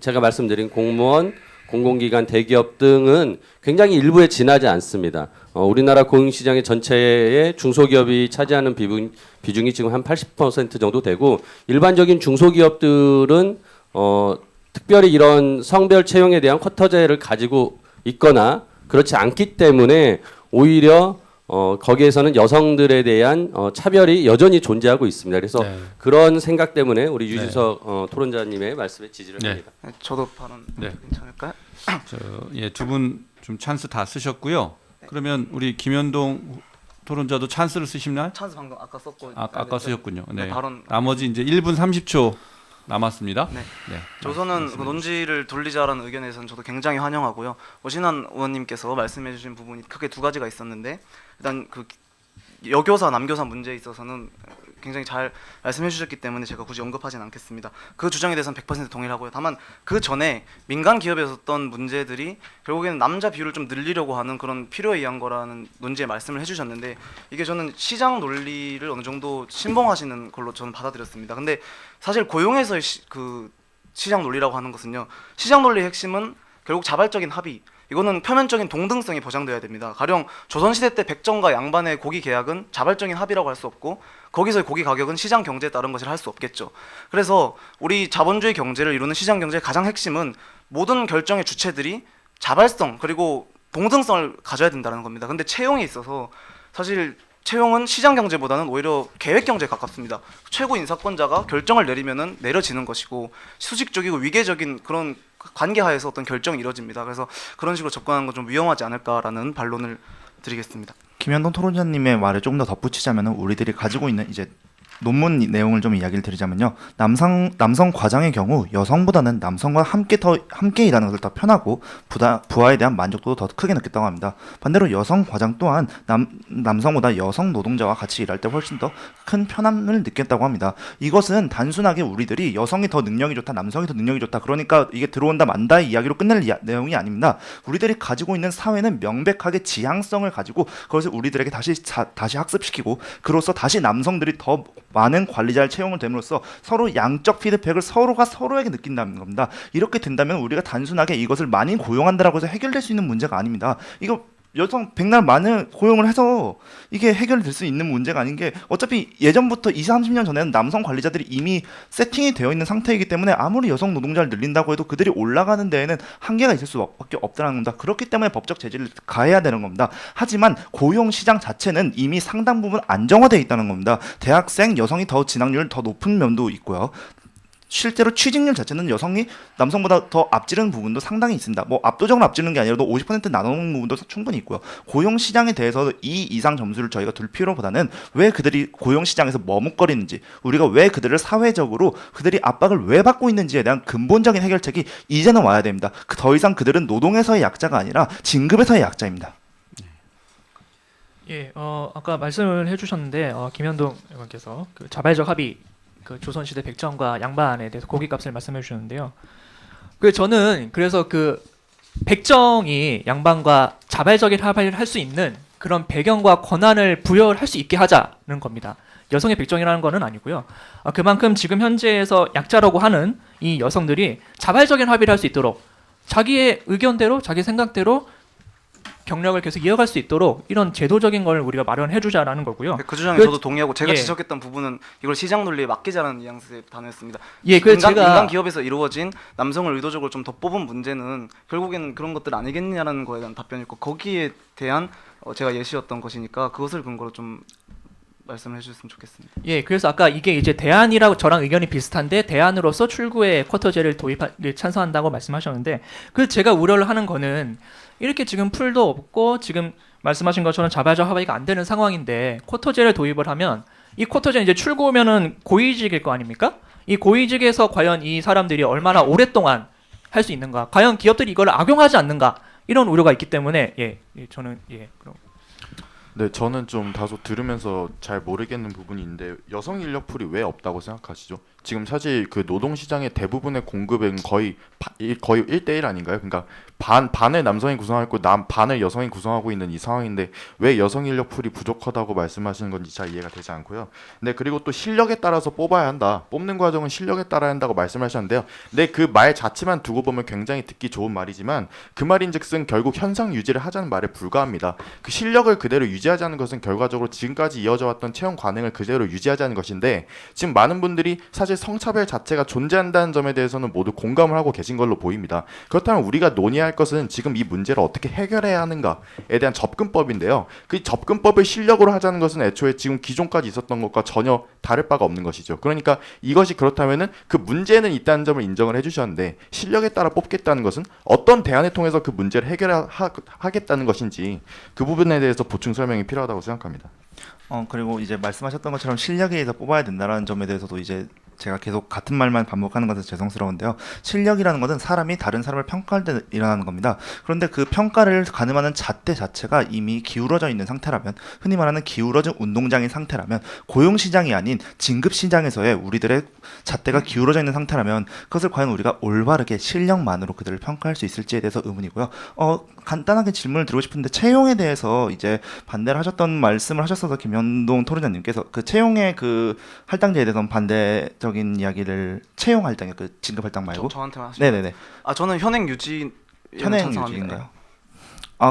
[SPEAKER 7] 제가 말씀드린 공무원, 공공기관, 대기업 등은 굉장히 일부에 지나지 않습니다. 우리나라 고용시장의 전체의 중소기업이 차지하는 비중이 지금 한 80% 정도 되고 일반적인 중소기업들은 특별히 이런 성별 채용에 대한 쿼터제를 가지고 있거나 그렇지 않기 때문에 오히려 거기에서는 여성들에 대한 차별이 여전히 존재하고 있습니다. 그래서
[SPEAKER 1] 네.
[SPEAKER 7] 그런 생각 때문에 우리 유진석 토론자님의 말씀에 지지를
[SPEAKER 1] 네.
[SPEAKER 7] 합니다.
[SPEAKER 2] 네, 저도 발언
[SPEAKER 1] 네.
[SPEAKER 2] 괜찮을까요?
[SPEAKER 1] 예, 두 분 좀 찬스 다 쓰셨고요. 그러면 우리 김현동 토론자도 찬스를 쓰시나요?
[SPEAKER 2] 찬스 방금 아까 썼고
[SPEAKER 1] 아까 쓰셨군요. 네.
[SPEAKER 2] 네, 발언
[SPEAKER 1] 나머지 이제 1분 30초 남았습니다.
[SPEAKER 2] 네.
[SPEAKER 1] 네.
[SPEAKER 2] 우선은 그 논지를 돌리자라는 의견에 대해서는 저도 굉장히 환영하고요. 오신환 의원님께서 말씀해주신 부분이 크게 두 가지가 있었는데 일단 그 여교사 남교사 문제에 있어서는 굉장히 잘 말씀해 주셨기 때문에 제가 굳이 언급하진 않겠습니다. 그 주장에 대해서는 100% 동일하고요. 다만 그 전에 민간 기업에서 있었던 문제들이 결국에는 남자 비율을 좀 늘리려고 하는 그런 필요에 의한 거라는 논지에 말씀을 해주셨는데 이게 저는 시장 논리를 어느 정도 신봉하시는 걸로 저는 받아들였습니다. 근데 사실 고용에서의 그 시장 논리라고 하는 것은요. 시장 논리의 핵심은 결국 자발적인 합의, 이거는 표면적인 동등성이 보장돼야 됩니다. 가령 조선시대 때 백정과 양반의 고기 계약은 자발적인 합의라고 할 수 없고 거기서의 고기 가격은 시장 경제에 따른 것이라 할 수 없겠죠. 그래서 우리 자본주의 경제를 이루는 시장 경제의 가장 핵심은 모든 결정의 주체들이 자발성 그리고 동등성을 가져야 된다는 겁니다. 근데 채용에 있어서 사실 채용은 시장 경제보다는 오히려 계획 경제에 가깝습니다. 최고 인사권자가 결정을 내리면은 내려지는 것이고 수직적이고 위계적인 그런 관계 하에서 어떤 결정이 이루어집니다. 그래서 그런 식으로 접근하는 건 좀 위험하지 않을까라는 반론을 드리겠습니다.
[SPEAKER 5] 김현동 토론자님의 말을 조금 더 덧붙이자면은 우리들이 가지고 있는 이제 논문 내용을 좀 이야기를 드리자면요. 남성 과장의 경우 여성보다는 남성과 함께 일하는 것을 더 편하고 부하에 대한 만족도도 더 크게 느꼈다고 합니다. 반대로 여성 과장 또한 남성보다 여성 노동자와 같이 일할 때 훨씬 더 큰 편함을 느꼈다고 합니다. 이것은 단순하게 우리들이 여성이 더 능력이 좋다, 남성이 더 능력이 좋다, 그러니까 이게 들어온다 만다의 이야기로 끝낼 내용이 아닙니다. 우리들이 가지고 있는 사회는 명백하게 지향성을 가지고 그것을 우리들에게 다시 학습시키고 그로써 다시 남성들이 더 많은 관리자를 채용을 됨으로써 서로 양적 피드백을 서로가 서로에게 느낀다는 겁니다. 이렇게 된다면 우리가 단순하게 이것을 많이 고용한다라고 해서 해결될 수 있는 문제가 아닙니다. 이거 여성 백날 많은 고용을 해서 이게 해결될 수 있는 문제가 아닌 게 어차피 예전부터 20, 30년 전에는 남성 관리자들이 이미 세팅이 되어 있는 상태이기 때문에 아무리 여성 노동자를 늘린다고 해도 그들이 올라가는 데에는 한계가 있을 수밖에 없다는 겁니다. 그렇기 때문에 법적 제재를 가해야 되는 겁니다. 하지만 고용 시장 자체는 이미 상당 부분 안정화되어 있다는 겁니다. 대학생 여성이 더 진학률 더 높은 면도 있고요. 실제로 취직률 자체는 여성이 남성보다 더 앞지르는 부분도 상당히 있습니다. 뭐 압도적으로 앞지르는 게 아니라도 50% 나누는 부분도 충분히 있고요. 고용 시장에 대해서 2 이상 점수를 저희가 둘 필요보다는 왜 그들이 고용 시장에서 머뭇거리는지, 우리가 왜 그들을 사회적으로 그들이 압박을 왜 받고 있는지에 대한 근본적인 해결책이 이제는 와야 됩니다. 더 이상 그들은 노동에서의 약자가 아니라 진급에서의 약자입니다.
[SPEAKER 4] 예, 아까 말씀을 해주셨는데 김현동 의원께서 그 자발적 합의, 그 조선시대 백정과 양반에 대해서 고깃값을 말씀해 주셨는데요. 저는 그래서 그 백정이 양반과 자발적인 합의를 할 수 있는 그런 배경과 권한을 부여할 수 있게 하자는 겁니다. 여성의 백정이라는 거는 아니고요. 그만큼 지금 현재에서 약자라고 하는 이 여성들이 자발적인 합의를 할 수 있도록 자기의 의견대로, 자기 생각대로 경력을 계속 이어갈 수 있도록 이런 제도적인 걸 우리가 마련해 주자라는 거고요.
[SPEAKER 2] 그 주장에 저도 동의하고 제가 지적했던 부분은 이걸 시장 논리에 맡기자는 뉘앙스의 단어였습니다.
[SPEAKER 4] 예, 그래서
[SPEAKER 2] 인간 기업에서 이루어진 남성을 의도적으로 좀 더 뽑은 문제는 결국에는 그런 것들 아니겠냐라는 거에 대한 답변이었고 거기에 대한 제가 예시였던 것이니까 그것을 근거로 좀 말씀을 해주셨으면 좋겠습니다.
[SPEAKER 4] 예, 그래서 아까 이게 이제 대안이라고 저랑 의견이 비슷한데 대안으로서 출구에 쿼터제를 도입을 찬성한다고 말씀하셨는데 제가 우려를 하는 거는 이렇게 지금 풀도 없고 지금 말씀하신 것처럼 자발적 합의가 안 되는 상황인데 쿼터제를 도입을 하면 이 쿼터제 이제 출구 오면은 고위직일 거 아닙니까? 이 고위직에서 과연 이 사람들이 얼마나 오랫동안 할 수 있는가? 과연 기업들이 이걸 악용하지 않는가? 이런 우려가 있기 때문에 저는 그럼.
[SPEAKER 3] 네, 저는 좀 다소 들으면서 잘 모르겠는 부분이 있는데 여성 인력풀이 왜 없다고 생각하시죠? 지금 사실 그 노동 시장의 대부분의 공급은 거의 1대1 아닌가요? 그러니까 반을 남성이 구성하고 반을 여성이 구성하고 있는 이 상황인데 왜 여성 인력풀이 부족하다고 말씀하시는 건지 잘 이해가 되지 않고요. 네, 그리고 또 실력에 따라서 뽑아야 한다. 뽑는 과정은 실력에 따라야 한다고 말씀하셨는데요. 네, 그 말 자체만 두고 보면 굉장히 듣기 좋은 말이지만 그 말인즉슨 결국 현상 유지를 하자는 말에 불과합니다. 그 실력을 그대로 유지하자는 것은 결과적으로 지금까지 이어져 왔던 채용 관행을 그대로 유지하자는 것인데 지금 많은 분들이 사실 성차별 자체가 존재한다는 점에 대해서는 모두 공감을 하고 계신 걸로 보입니다. 그렇다면 우리가 논의할 것은 지금 이 문제를 어떻게 해결해야 하는가에 대한 접근법인데요. 그 접근법을 실력으로 하자는 것은 애초에 지금 기존까지 있었던 것과 전혀 다를 바가 없는 것이죠. 그러니까 이것이 그렇다면은 그 문제는 있다는 점을 인정을 해주셨는데 실력에 따라 뽑겠다는 것은 어떤 대안을 통해서 그 문제를 해결하겠다는 것인지 그 부분에 대해서 보충 설명이 필요하다고 생각합니다.
[SPEAKER 5] 그리고 이제 말씀하셨던 것처럼 실력에 의해서 뽑아야 된다는 점에 대해서도 이제 제가 계속 같은 말만 반복하는 것은 죄송스러운데요. 실력이라는 것은 사람이 다른 사람을 평가할 때 일어나는 겁니다. 그런데 그 평가를 가늠하는 잣대 자체가 이미 기울어져 있는 상태라면, 흔히 말하는 기울어진 운동장인 상태라면, 고용시장이 아닌 진급시장에서의 우리들의 잣대가 기울어져 있는 상태라면 그것을 과연 우리가 올바르게 실력만으로 그들을 평가할 수 있을지에 대해서 의문이고요. 간단하게 질문을 드리고 싶은데 채용에 대해서 이제 반대를 하셨던 말씀을 하셨어서 김현동 토론자님께서 그 채용의 그 할당제에 대해서는 반대적인 이야기를 채용 할당이요, 그 진급 할당 말고
[SPEAKER 2] 저한테만 하시면. 네네네. 저는 현행 유지인가요?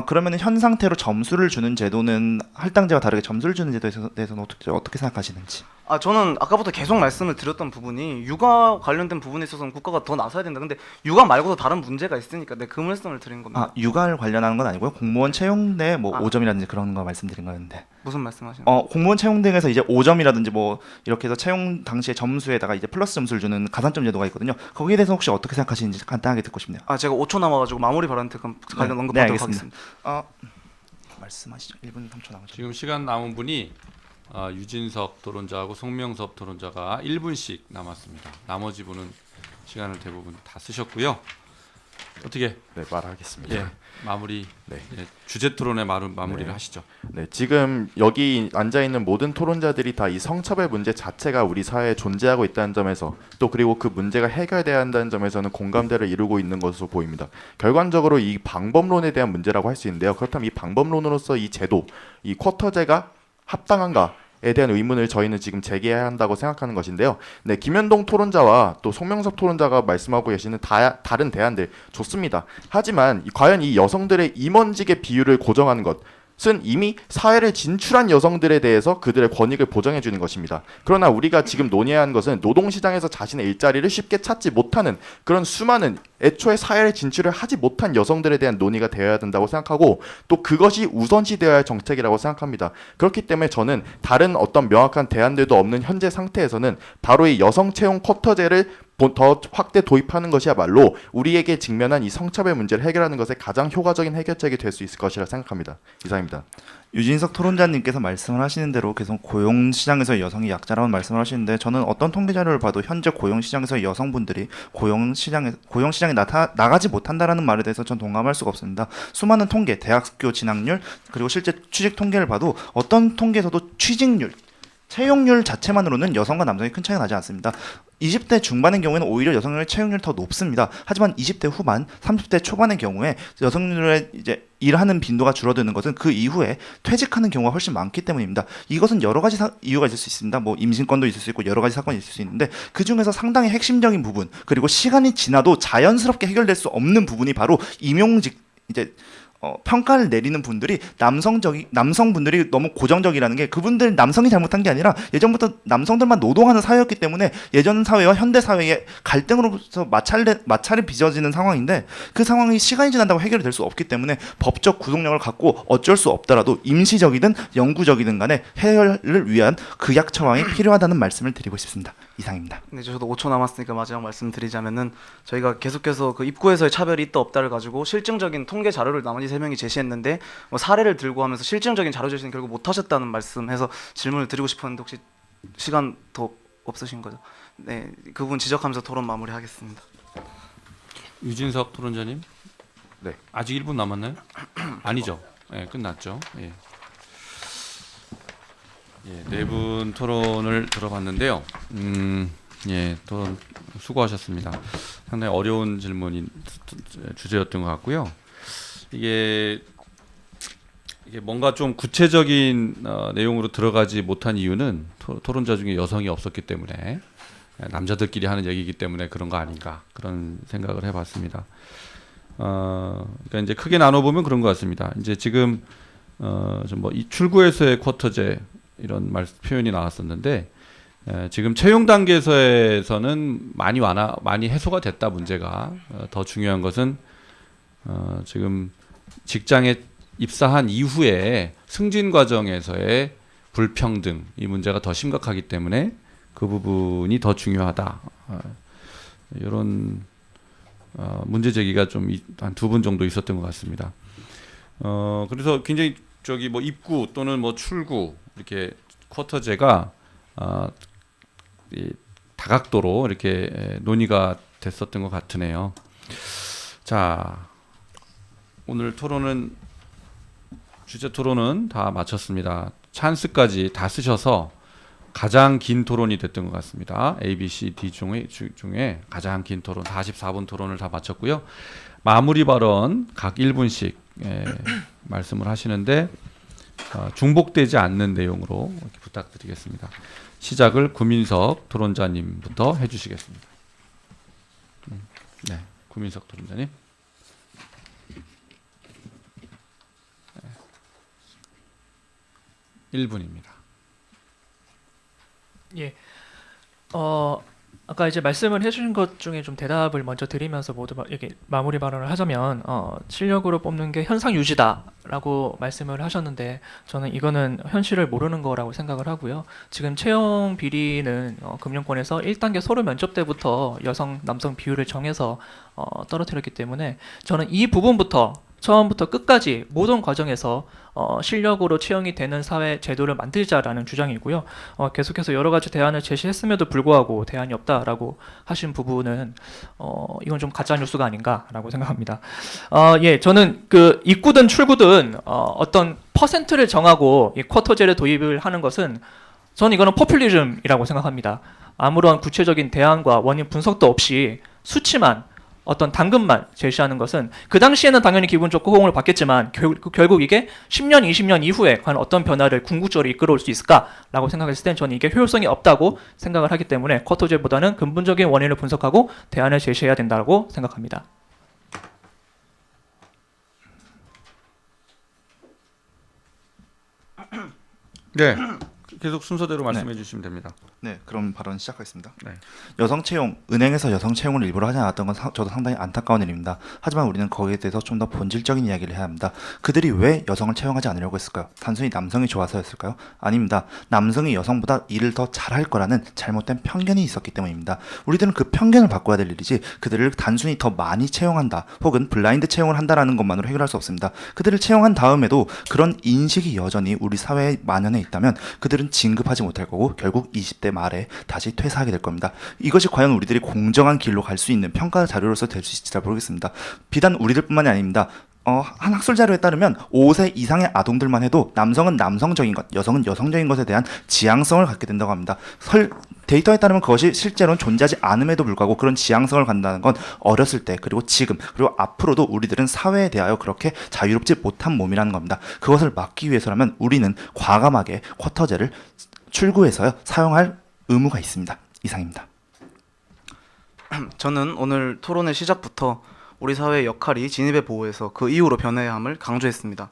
[SPEAKER 2] 그러면 현 상태로 점수를 주는 제도는 할당제와 다르게 점수를 주는 제도에 대해서는 어떻게 생각하시는지? 저는 아까부터 계속 말씀을 드렸던 부분이 육아 관련된 부분에 있어서는 국가가 더 나서야 된다. 근데 육아 말고도 다른 문제가 있으니까 그 말씀을 드린 겁니다.
[SPEAKER 5] 육아를 관련하는 건 아니고요. 공무원 채용대 뭐
[SPEAKER 2] 아.
[SPEAKER 5] 5점이라든지 그런 거 말씀드린 거였는데.
[SPEAKER 2] 무슨 말씀하시는 거예요?
[SPEAKER 5] 공무원 채용 등에서 이제 5점이라든지 뭐 이렇게 해서 채용 당시의 점수에다가 이제 플러스 점수를 주는 가산점 제도가 있거든요. 거기에 대해서 혹시 어떻게 생각하시는지 간단하게 듣고 싶네요.
[SPEAKER 2] 제가 5초 남아가지고 마무리 발언 관련 언급하도록
[SPEAKER 5] 알겠습니다.
[SPEAKER 2] 하겠습니다.
[SPEAKER 5] 말씀하시죠. 1분 3초 남았죠.
[SPEAKER 1] 지금 시간 남은 분이 유진석 토론자하고 송명섭 토론자가 1분씩 남았습니다. 나머지 분은 시간을 대부분 다 쓰셨고요. 어떻게
[SPEAKER 3] 네, 말하겠습니다.
[SPEAKER 1] 예, 마무리
[SPEAKER 3] 네.
[SPEAKER 1] 주제 토론의 마무리를
[SPEAKER 3] 네.
[SPEAKER 1] 하시죠.
[SPEAKER 3] 네, 지금 여기 앉아 있는 모든 토론자들이 다 이 성차별 문제 자체가 우리 사회에 존재하고 있다는 점에서 또 그리고 그 문제가 해결돼야 한다는 점에서는 공감대를 이루고 있는 것으로 보입니다. 결과적으로 이 방법론에 대한 문제라고 할 수 있는데요. 그렇다면 이 방법론으로서 이 제도, 이 쿼터제가 합당한가에 대한 의문을 저희는 지금 제기해야 한다고 생각하는 것인데요. 네, 김현동 토론자와 또 송명섭 토론자가 말씀하고 계시는 다른 대안들 좋습니다. 하지만 과연 이 여성들의 임원직의 비율을 고정하는 것은 이미 사회를 진출한 여성들에 대해서 그들의 권익을 보장해 주는 것입니다. 그러나 우리가 지금 논의해야 하는 것은 노동시장에서 자신의 일자리를 쉽게 찾지 못하는 그런 수많은 애초에 사회를 진출을 하지 못한 여성들에 대한 논의가 되어야 된다고 생각하고 또 그것이 우선시되어야 할 정책이라고 생각합니다. 그렇기 때문에 저는 다른 어떤 명확한 대안들도 없는 현재 상태에서는 바로 이 여성 채용 쿼터제를 더 확대 도입하는 것이야말로 우리에게 직면한 이 성차별 문제를 해결하는 것에 가장 효과적인 해결책이 될 수 있을 것이라 생각합니다. 이상입니다.
[SPEAKER 5] 유진석 토론자님께서 말씀을 하시는 대로 계속 고용 시장에서 여성이 약자라는 말씀을 하시는데 저는 어떤 통계 자료를 봐도 현재 고용 시장에서 여성분들이 고용 시장에 나가지 못한다라는 말에 대해서 전 동감할 수가 없습니다. 수많은 통계, 대학교 진학률 그리고 실제 취직 통계를 봐도 어떤 통계에서도 취직률 채용률 자체만으로는 여성과 남성이 큰 차이가 나지 않습니다. 20대 중반의 경우에는 오히려 여성의 채용률이 더 높습니다. 하지만 20대 후반, 30대 초반의 경우에 여성들의 이제 일하는 빈도가 줄어드는 것은 그 이후에 퇴직하는 경우가 훨씬 많기 때문입니다. 이것은 여러 가지 이유가 있을 수 있습니다. 뭐 임신권도 있을 수 있고 여러 가지 사건이 있을 수 있는데 그 중에서 상당히 핵심적인 부분 그리고 시간이 지나도 자연스럽게 해결될 수 없는 부분이 바로 임용직 이제 평가를 내리는 분들이 남성분들이 너무 고정적이라는 게 그분들 남성이 잘못한 게 아니라 예전부터 남성들만 노동하는 사회였기 때문에 예전 사회와 현대 사회의 갈등으로부터 마찰이 빚어지는 상황인데 그 상황이 시간이 지난다고 해결이 될 수 없기 때문에 법적 구속력을 갖고 어쩔 수 없더라도 임시적이든 영구적이든 간에 해결을 위한 극약 처방이 필요하다는 말씀을 드리고 싶습니다. 이상입니다.
[SPEAKER 2] 네, 저도 5초 남았으니까 마지막 말씀드리자면은 저희가 계속해서 그 입구에서의 차별이 있다 없다를 가지고 실증적인 통계 자료를 나머지 3명이 제시했는데 뭐 사례를 들고 하면서 실증적인 자료 제시는 결국 못 하셨다는 말씀해서 질문을 드리고 싶었는데 혹시 시간 더 없으신 거죠? 네, 그 부분 지적하면서 토론 마무리하겠습니다.
[SPEAKER 1] 유진석 토론자님.
[SPEAKER 3] 네.
[SPEAKER 1] 아직 1분 남았나요? 아니죠. 예, 끝났죠. 예. 예, 네 분 토론을 들어봤는데요. 예, 토론 수고하셨습니다. 상당히 어려운 질문인 주제였던 것 같고요. 이게 뭔가 좀 구체적인 내용으로 들어가지 못한 이유는 토론자 중에 여성이 없었기 때문에 남자들끼리 하는 얘기이기 때문에 그런 거 아닌가 그런 생각을 해봤습니다. 그러니까 이제 크게 나눠보면 그런 것 같습니다. 이제 지금 좀 뭐 이 출구에서의 쿼터제 이런 표현이 나왔었는데 지금 채용 단계에서는 많이 해소가 됐다 문제가 더 중요한 것은 지금 직장에 입사한 이후에 승진 과정에서의 불평등 이 문제가 더 심각하기 때문에 그 부분이 더 중요하다. 이런 문제 제기가 좀 한 2분 정도 있었던 것 같습니다. 그래서 굉장히 뭐 입구 또는 뭐 출구 이렇게 쿼터제가 이 다각도로 이렇게 논의가 됐었던 것 같으네요. 자, 오늘 주제 토론은 다 마쳤습니다. 찬스까지 다 쓰셔서 가장 긴 토론이 됐던 것 같습니다. A, B, C, D 중에 가장 긴 토론 44분 토론을 다 마쳤고요. 마무리 발언 각 1분씩 말씀을 하시는데 중복되지 않는 내용으로 이렇게 부탁드리겠습니다. 시작을 구민석 토론자님부터 해주시겠습니다. 네, 구민석 토론자님. 네. 1분입니다.
[SPEAKER 4] 예. 아까 이제 말씀을 해주신 것 중에 좀 대답을 먼저 드리면서 모두 이렇게 마무리 발언을 하자면 실력으로 뽑는 게 현상 유지다라고 말씀을 하셨는데 저는 이거는 현실을 모르는 거라고 생각을 하고요. 지금 채용 비리는 금융권에서 1단계 서류 면접 때부터 여성 남성 비율을 정해서 떨어뜨렸기 때문에 저는 이 부분부터 처음부터 끝까지 모든 과정에서 실력으로 채용이 되는 사회 제도를 만들자라는 주장이고요. 계속해서 여러 가지 대안을 제시했음에도 불구하고 대안이 없다라고 하신 부분은 이건 좀 가짜 뉴스가 아닌가라고 생각합니다. 예, 저는 그 입구든 출구든 어떤 퍼센트를 정하고 이 쿼터제를 도입을 하는 것은 저는 이거는 포퓰리즘이라고 생각합니다. 아무런 구체적인 대안과 원인 분석도 없이 수치만 어떤 당근만 제시하는 것은 그 당시에는 당연히 기분 좋고 호응을 받겠지만 결국 이게 10년, 20년 이후에 과연 어떤 변화를 궁극적으로 이끌어올 수 있을까라고 생각했을 땐 저는 이게 효율성이 없다고 생각을 하기 때문에 쿼터제보다는 근본적인 원인을 분석하고 대안을 제시해야 된다고 생각합니다.
[SPEAKER 1] 네. 계속 순서대로 말씀해 주시면 됩니다.
[SPEAKER 5] 네, 그럼 발언 시작하겠습니다.
[SPEAKER 1] 네.
[SPEAKER 5] 여성 채용, 은행에서 여성 채용을 일부러 하지 않았던 건 저도 상당히 안타까운 일입니다. 하지만 우리는 거기에 대해서 좀 더 본질적인 이야기를 해야 합니다. 그들이 왜 여성을 채용하지 않으려고 했을까요? 단순히 남성이 좋아서였을까요? 아닙니다. 남성이 여성보다 일을 더 잘할 거라는 잘못된 편견이 있었기 때문입니다. 우리들은 그 편견을 바꿔야 될 일이지 그들을 단순히 더 많이 채용한다 혹은 블라인드 채용을 한다라는 것만으로 해결할 수 없습니다. 그들을 채용한 다음에도 그런 인식이 여전히 우리 사회에 만연해 있다면 그들은 진급하지 못할 거고 결국 20대 말에 다시 퇴사하게 될 겁니다. 이것이 과연 우리들이 공정한 길로 갈 수 있는 평가 자료로서 될 수 있을지 잘 모르겠습니다. 비단 우리들뿐만이 아닙니다. 한 학술 자료에 따르면 5세 이상의 아동들만 해도 남성은 남성적인 것, 여성은 여성적인 것에 대한 지향성을 갖게 된다고 합니다. 데이터에 따르면 그것이 실제로는 존재하지 않음에도 불구하고 그런 지향성을 갖는다는 건 어렸을 때 그리고 지금 그리고 앞으로도 우리들은 사회에 대하여 그렇게 자유롭지 못한 몸이라는 겁니다. 그것을 막기 위해서라면 우리는 과감하게 쿼터제를 출구에서 사용할 의무가 있습니다. 이상입니다.
[SPEAKER 2] 저는 오늘 토론의 시작부터 우리 사회의 역할이 진입의 보호에서 그 이후로 변해야 함을 강조했습니다.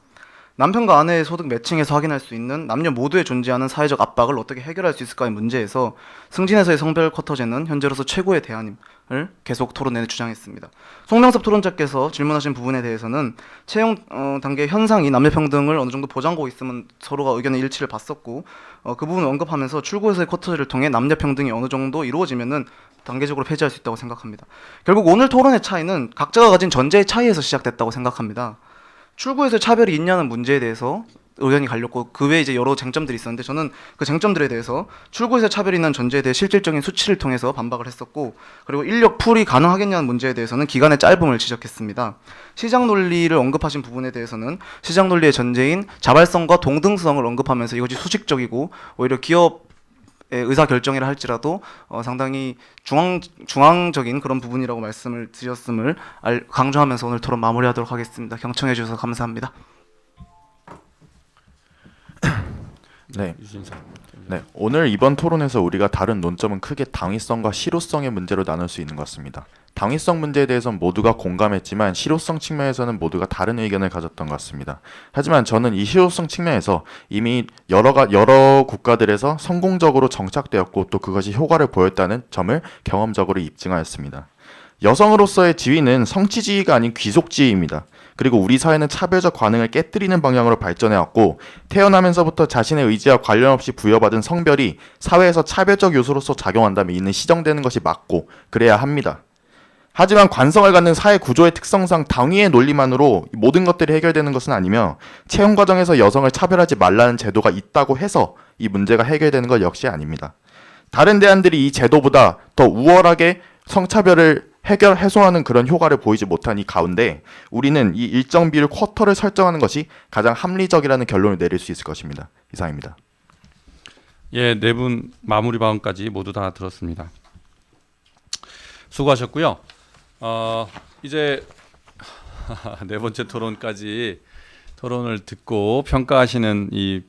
[SPEAKER 2] 남편과 아내의 소득 매칭에서 확인할 수 있는 남녀 모두에 존재하는 사회적 압박을 어떻게 해결할 수 있을까의 문제에서 승진에서의 성별 쿼터제는 현재로서 최고의 대안임을 계속 토론내내 주장했습니다. 송명섭 토론자께서 질문하신 부분에 대해서는 채용 단계 현상이 남녀평등을 어느 정도 보장하고 있으면 서로가 의견의 일치를 봤었고 그 부분을 언급하면서 출구에서의 쿼터제를 통해 남녀평등이 어느 정도 이루어지면은 단계적으로 폐지할 수 있다고 생각합니다. 결국 오늘 토론의 차이는 각자가 가진 전제의 차이에서 시작됐다고 생각합니다. 출구에서 차별이 있냐는 문제에 대해서 의견이 갈렸고 그 외에 이제 여러 쟁점들이 있었는데 저는 그 쟁점들에 대해서 출구에서 차별이 있는 전제에 대해 실질적인 수치를 통해서 반박을 했었고 그리고 인력 풀이 가능하겠냐는 문제에 대해서는 기간의 짧음을 지적했습니다. 시장 논리를 언급하신 부분에 대해서는 시장 논리의 전제인 자발성과 동등성을 언급하면서 이것이 수직적이고 오히려 기업 의사 결정이라 할지라도 상당히 중앙적인 그런 부분이라고 말씀을 드렸음을 강조하면서 오늘 토론 마무리하도록 하겠습니다. 경청해 주셔서 감사합니다.
[SPEAKER 3] 네. 네, 오늘 이번 토론에서 우리가 다룬 논점은 크게 당위성과 실효성의 문제로 나눌 수 있는 것 같습니다. 당위성 문제에 대해서는 모두가 공감했지만 실효성 측면에서는 모두가 다른 의견을 가졌던 것 같습니다. 하지만 저는 이 실효성 측면에서 이미 여러 국가들에서 성공적으로 정착되었고 또 그것이 효과를 보였다는 점을 경험적으로 입증하였습니다. 여성으로서의 지위는 성취지위가 아닌 귀속지위입니다. 그리고 우리 사회는 차별적 관행을 깨뜨리는 방향으로 발전해왔고 태어나면서부터 자신의 의지와 관련 없이 부여받은 성별이 사회에서 차별적 요소로서 작용한다면 이는 시정되는 것이 맞고 그래야 합니다. 하지만 관성을 갖는 사회 구조의 특성상 당위의 논리만으로 모든 것들이 해결되는 것은 아니며 채용 과정에서 여성을 차별하지 말라는 제도가 있다고 해서 이 문제가 해결되는 것 역시 아닙니다. 다른 대안들이 이 제도보다 더 우월하게 성차별을 해소하는 그런 효과를 보이지 못한 이 가운데 우리는 이 일정 비율 쿼터를 설정하는 것이 가장 합리적이라는 결론을 내릴 수 있을 것입니다. 이상입니다.
[SPEAKER 1] 예, 네 분 마무리 발언까지 모두 다 들었습니다. 수고하셨고요. 이제 네 번째 토론까지 토론을 듣고 평가하시는 이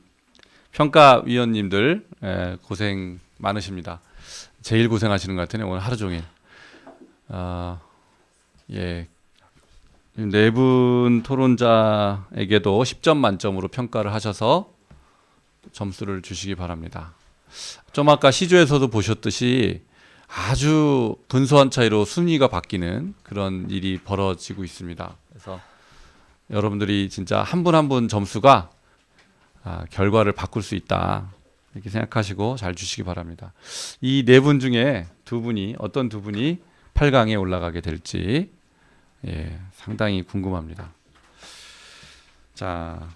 [SPEAKER 1] 평가위원님들 고생 많으십니다. 제일 고생하시는 것 같으네요. 오늘 하루 종일. 예, 네 분 토론자에게도 10점 만점으로 평가를 하셔서 점수를 주시기 바랍니다. 좀 아까 시조에서도 보셨듯이 아주 근소한 차이로 순위가 바뀌는 그런 일이 벌어지고 있습니다. 그래서 여러분들이 진짜 한 분 한 분 점수가 결과를 바꿀 수 있다 이렇게 생각하시고 잘 주시기 바랍니다. 이 네 분 중에 어떤 두 분이 8강에 올라가게 될지 상당히 궁금합니다. 자,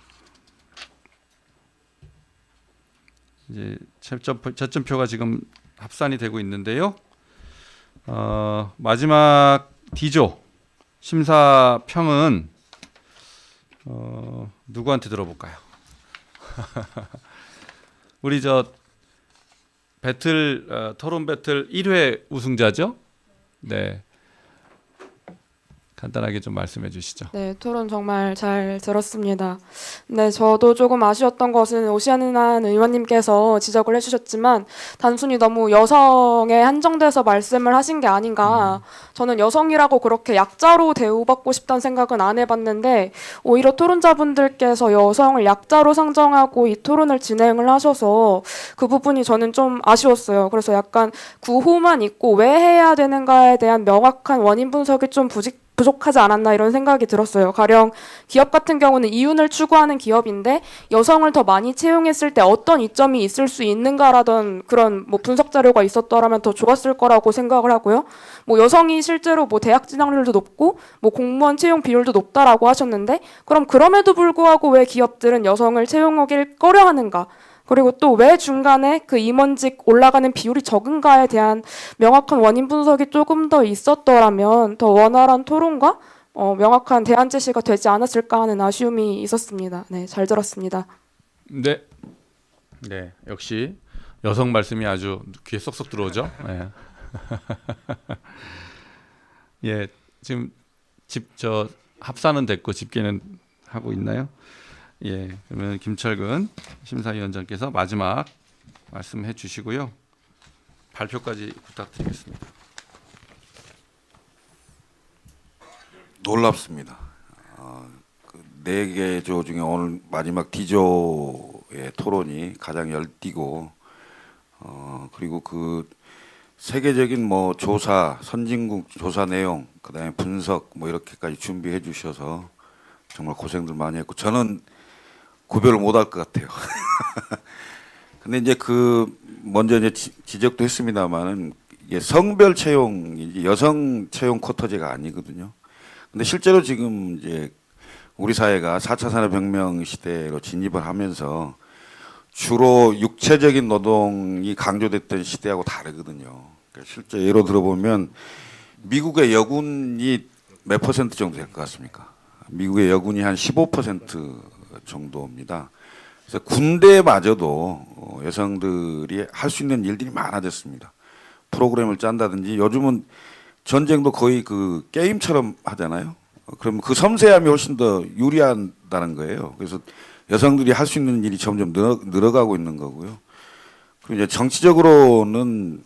[SPEAKER 1] 이제 채점표가 지금 합산이 되고 있는데요. 마지막 D조 심사평은 누구한테 들어볼까요? 우리 토론 배틀 1회 우승자죠? 네. 간단하게 좀 말씀해 주시죠.
[SPEAKER 8] 네, 토론 정말 잘 들었습니다. 네, 저도 조금 아쉬웠던 것은 오시아는 의원님께서 지적을 해주셨지만 단순히 너무 여성에 한정돼서 말씀을 하신 게 아닌가. 저는 여성이라고 그렇게 약자로 대우받고 싶다는 생각은 안 해봤는데 오히려 토론자분들께서 여성을 약자로 상정하고 이 토론을 진행을 하셔서 그 부분이 저는 좀 아쉬웠어요. 그래서 약간 구호만 있고 왜 해야 되는가에 대한 명확한 원인 분석이 좀 부족하지 않았나 이런 생각이 들었어요. 가령 기업 같은 경우는 이윤을 추구하는 기업인데 여성을 더 많이 채용했을 때 어떤 이점이 있을 수 있는가라던 그런 분석 자료가 있었더라면 더 좋았을 거라고 생각을 하고요. 여성이 실제로 대학 진학률도 높고 공무원 채용 비율도 높다라고 하셨는데 그럼 그럼에도 불구하고 왜 기업들은 여성을 채용하길 꺼려하는가? 그리고 또 왜 중간에 그 임원직 올라가는 비율이 적은가에 대한 명확한 원인 분석이 조금 더 있었더라면 더 원활한 토론과 명확한 대안 제시가 되지 않았을까 하는 아쉬움이 있었습니다. 네, 잘 들었습니다.
[SPEAKER 1] 네. 네, 역시 여성 말씀이 아주 귀에 쏙쏙 들어오죠. 네. 예, 지금 합산은 됐고 집계는 하고 있나요? 예, 그러면 김철근 심사위원장께서 마지막 말씀해 주시고요. 발표까지 부탁드리겠습니다.
[SPEAKER 9] 놀랍습니다. 네 개 조 중에 오늘 마지막 D조의 토론이 가장 열띠고 그리고 그 세계적인 조사, 선진국 조사 내용, 그다음에 분석 이렇게까지 준비해 주셔서 정말 고생들 많이 했고 저는 구별을 못할 것 같아요. 근데 이제 먼저 이제 지적도 했습니다만은 이게 성별 채용이지 여성 채용 쿼터제가 아니거든요. 근데 실제로 지금 이제 우리 사회가 4차 산업혁명 시대로 진입을 하면서 주로 육체적인 노동이 강조됐던 시대하고 다르거든요. 그러니까 실제 예로 들어보면 미국의 여군이 몇 퍼센트 정도 될 것 같습니까? 미국의 여군이 한 15% 정도입니다. 그래서 군대마저도 여성들이 할 수 있는 일들이 많아졌습니다. 프로그램을 짠다든지 요즘은 전쟁도 거의 그 게임처럼 하잖아요. 그러면 그 섬세함이 훨씬 더 유리하다는 거예요. 그래서 여성들이 할 수 있는 일이 점점 늘어가고 있는 거고요. 그리고 이제 정치적으로는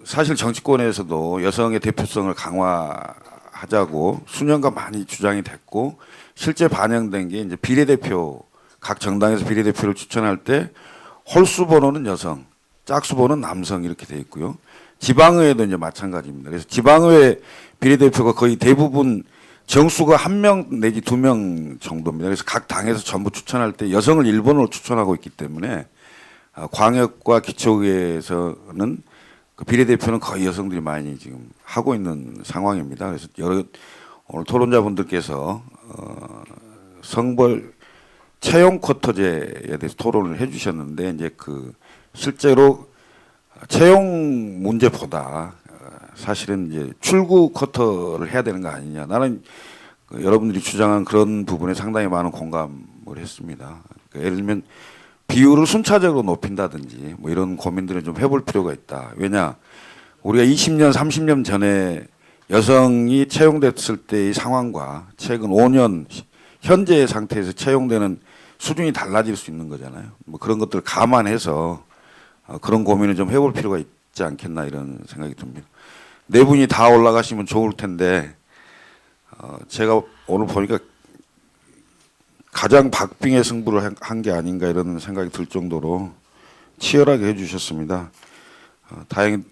[SPEAKER 9] 사실 정치권에서도 여성의 대표성을 강화하자고 수년간 많이 주장이 됐고 실제 반영된 게 이제 비례대표 각 정당에서 비례대표를 추천할 때 홀수 번호는 여성, 짝수 번호는 남성 이렇게 돼 있고요. 지방의회도 이제 마찬가지입니다. 그래서 지방의회 비례대표가 거의 대부분 정수가 1명 내지 2명 정도입니다. 그래서 각 당에서 전부 추천할 때 여성을 1번으로 추천하고 있기 때문에 광역과 기초의회에서는 그 비례대표는 거의 여성들이 많이 지금 하고 있는 상황입니다. 그래서 오늘 토론자분들께서 성별 채용 쿼터제에 대해서 토론을 해주셨는데 이제 실제로 채용 문제보다 사실은 이제 출구 쿼터를 해야 되는 거 아니냐. 나는 여러분들이 주장한 그런 부분에 상당히 많은 공감을 했습니다. 예를 들면 비율을 순차적으로 높인다든지 이런 고민들을 좀 해볼 필요가 있다. 왜냐, 우리가 20년, 30년 전에 여성이 채용됐을 때의 상황과 최근 5년 현재의 상태에서 채용되는 수준이 달라질 수 있는 거잖아요. 그런 것들을 감안해서 그런 고민을 좀 해볼 필요가 있지 않겠나 이런 생각이 듭니다. 네 분이 다 올라가시면 좋을 텐데 제가 오늘 보니까 가장 박빙의 승부를 한 게 아닌가 이런 생각이 들 정도로 치열하게 해주셨습니다. 다행히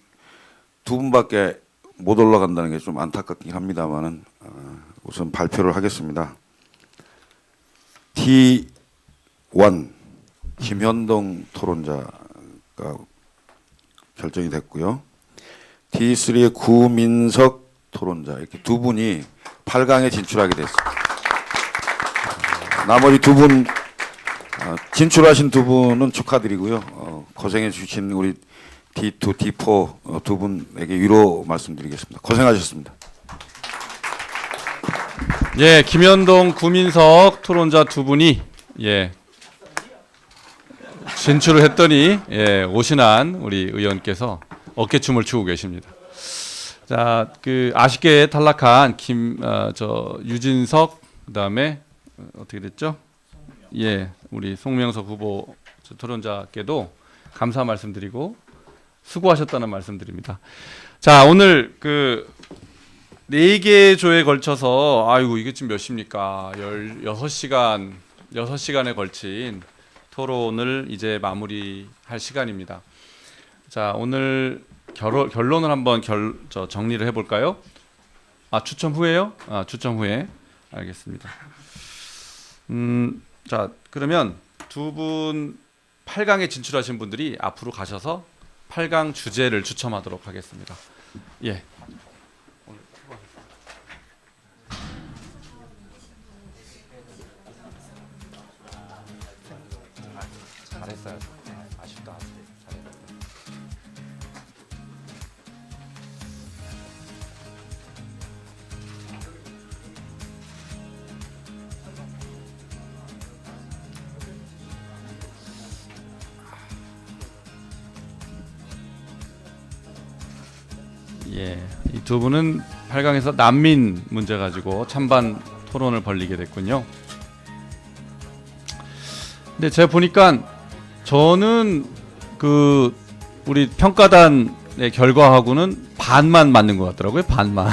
[SPEAKER 9] 두 분밖에 못 올라간다는 게 좀 안타깝긴 합니다만은 우선 발표를 하겠습니다. T1 김현동 토론자가 결정이 됐고요. T3의 구민석 토론자 이렇게 두 분이 8강에 진출하게 됐습니다. 나머지 두 분 진출하신 두 분은 축하드리고요. 고생해 주신 우리 D2, D4 두 분에게 위로 말씀드리겠습니다. 고생하셨습니다.
[SPEAKER 1] 예, 김현동, 구민석 토론자 두 분이 진출을 했더니 오신한 우리 의원께서 어깨춤을 추고 계십니다. 자, 그 아쉽게 탈락한 유진석 그다음에 어떻게 됐죠? 예, 우리 송명석 후보 토론자께도 감사 말씀드리고 수고하셨다는 말씀드립니다. 자, 오늘 그 4개 조에 걸쳐서 아이고 이게 지금 몇 시입니까? 6시간에 걸친 토론을 이제 마무리할 시간입니다. 자, 오늘 결론을 한번 정리를 해볼까요? 추첨 후에요? 추첨 후에 알겠습니다. 자, 그러면 두 분 8강에 진출하신 분들이 앞으로 가셔서 8강 주제를 추첨하도록 하겠습니다. 예. 잘했어요. 아쉽다. 잘했다. 예, 이 두 분은 8강에서 난민 문제 가지고 찬반 토론을 벌이게 됐군요. 근데 제가 보니까 저는 그 우리 평가단의 결과하고는 반만 맞는 것 같더라고요. 반만.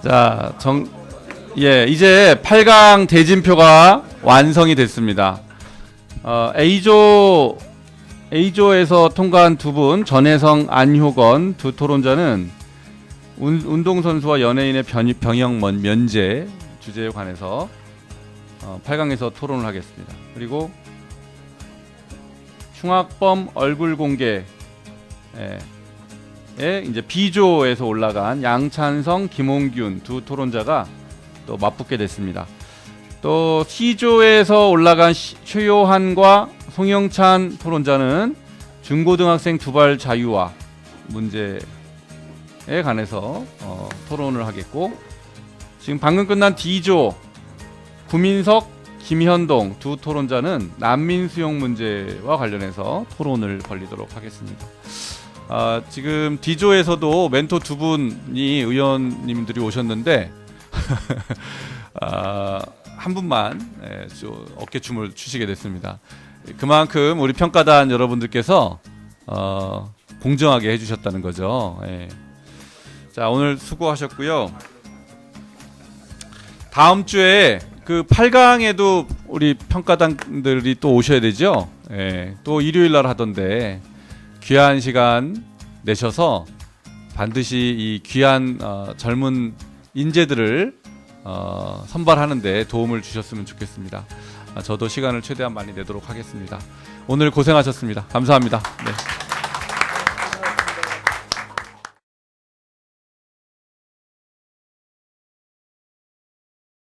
[SPEAKER 1] 자, 이제 8강 대진표가 완성이 됐습니다. A조에서 통과한 두 분, 전혜성, 안효건 두 토론자는 운동선수와 연예인의 병역 면제 주제에 관해서 8강에서 토론을 하겠습니다. 그리고 흉악범 얼굴 공개에 이제 B조에서 올라간 양찬성, 김홍균 두 토론자가 또 맞붙게 됐습니다. 또 C조에서 올라간 최요한과 송영찬 토론자는 중고등학생 두발 자유화 문제에 관해서 토론을 하겠고, 지금 방금 끝난 D조 구민석, 김현동 두 토론자는 난민 수용 문제와 관련해서 토론을 벌이도록 하겠습니다. 지금 D조에서도 멘토 두 분이 의원님들이 오셨는데 한 분만 어깨춤을 추시게 됐습니다. 그만큼 우리 평가단 여러분들께서 공정하게 해주셨다는 거죠. 자, 오늘 수고하셨고요. 다음 주에 그 8강에도 우리 평가단들이 또 오셔야 되죠. 또 일요일 날 하던데 귀한 시간 내셔서 반드시 이 귀한 젊은 인재들을 선발하는데 도움을 주셨으면 좋겠습니다. 저도 시간을 최대한 많이 내도록 하겠습니다. 오늘 고생하셨습니다. 감사합니다. 네.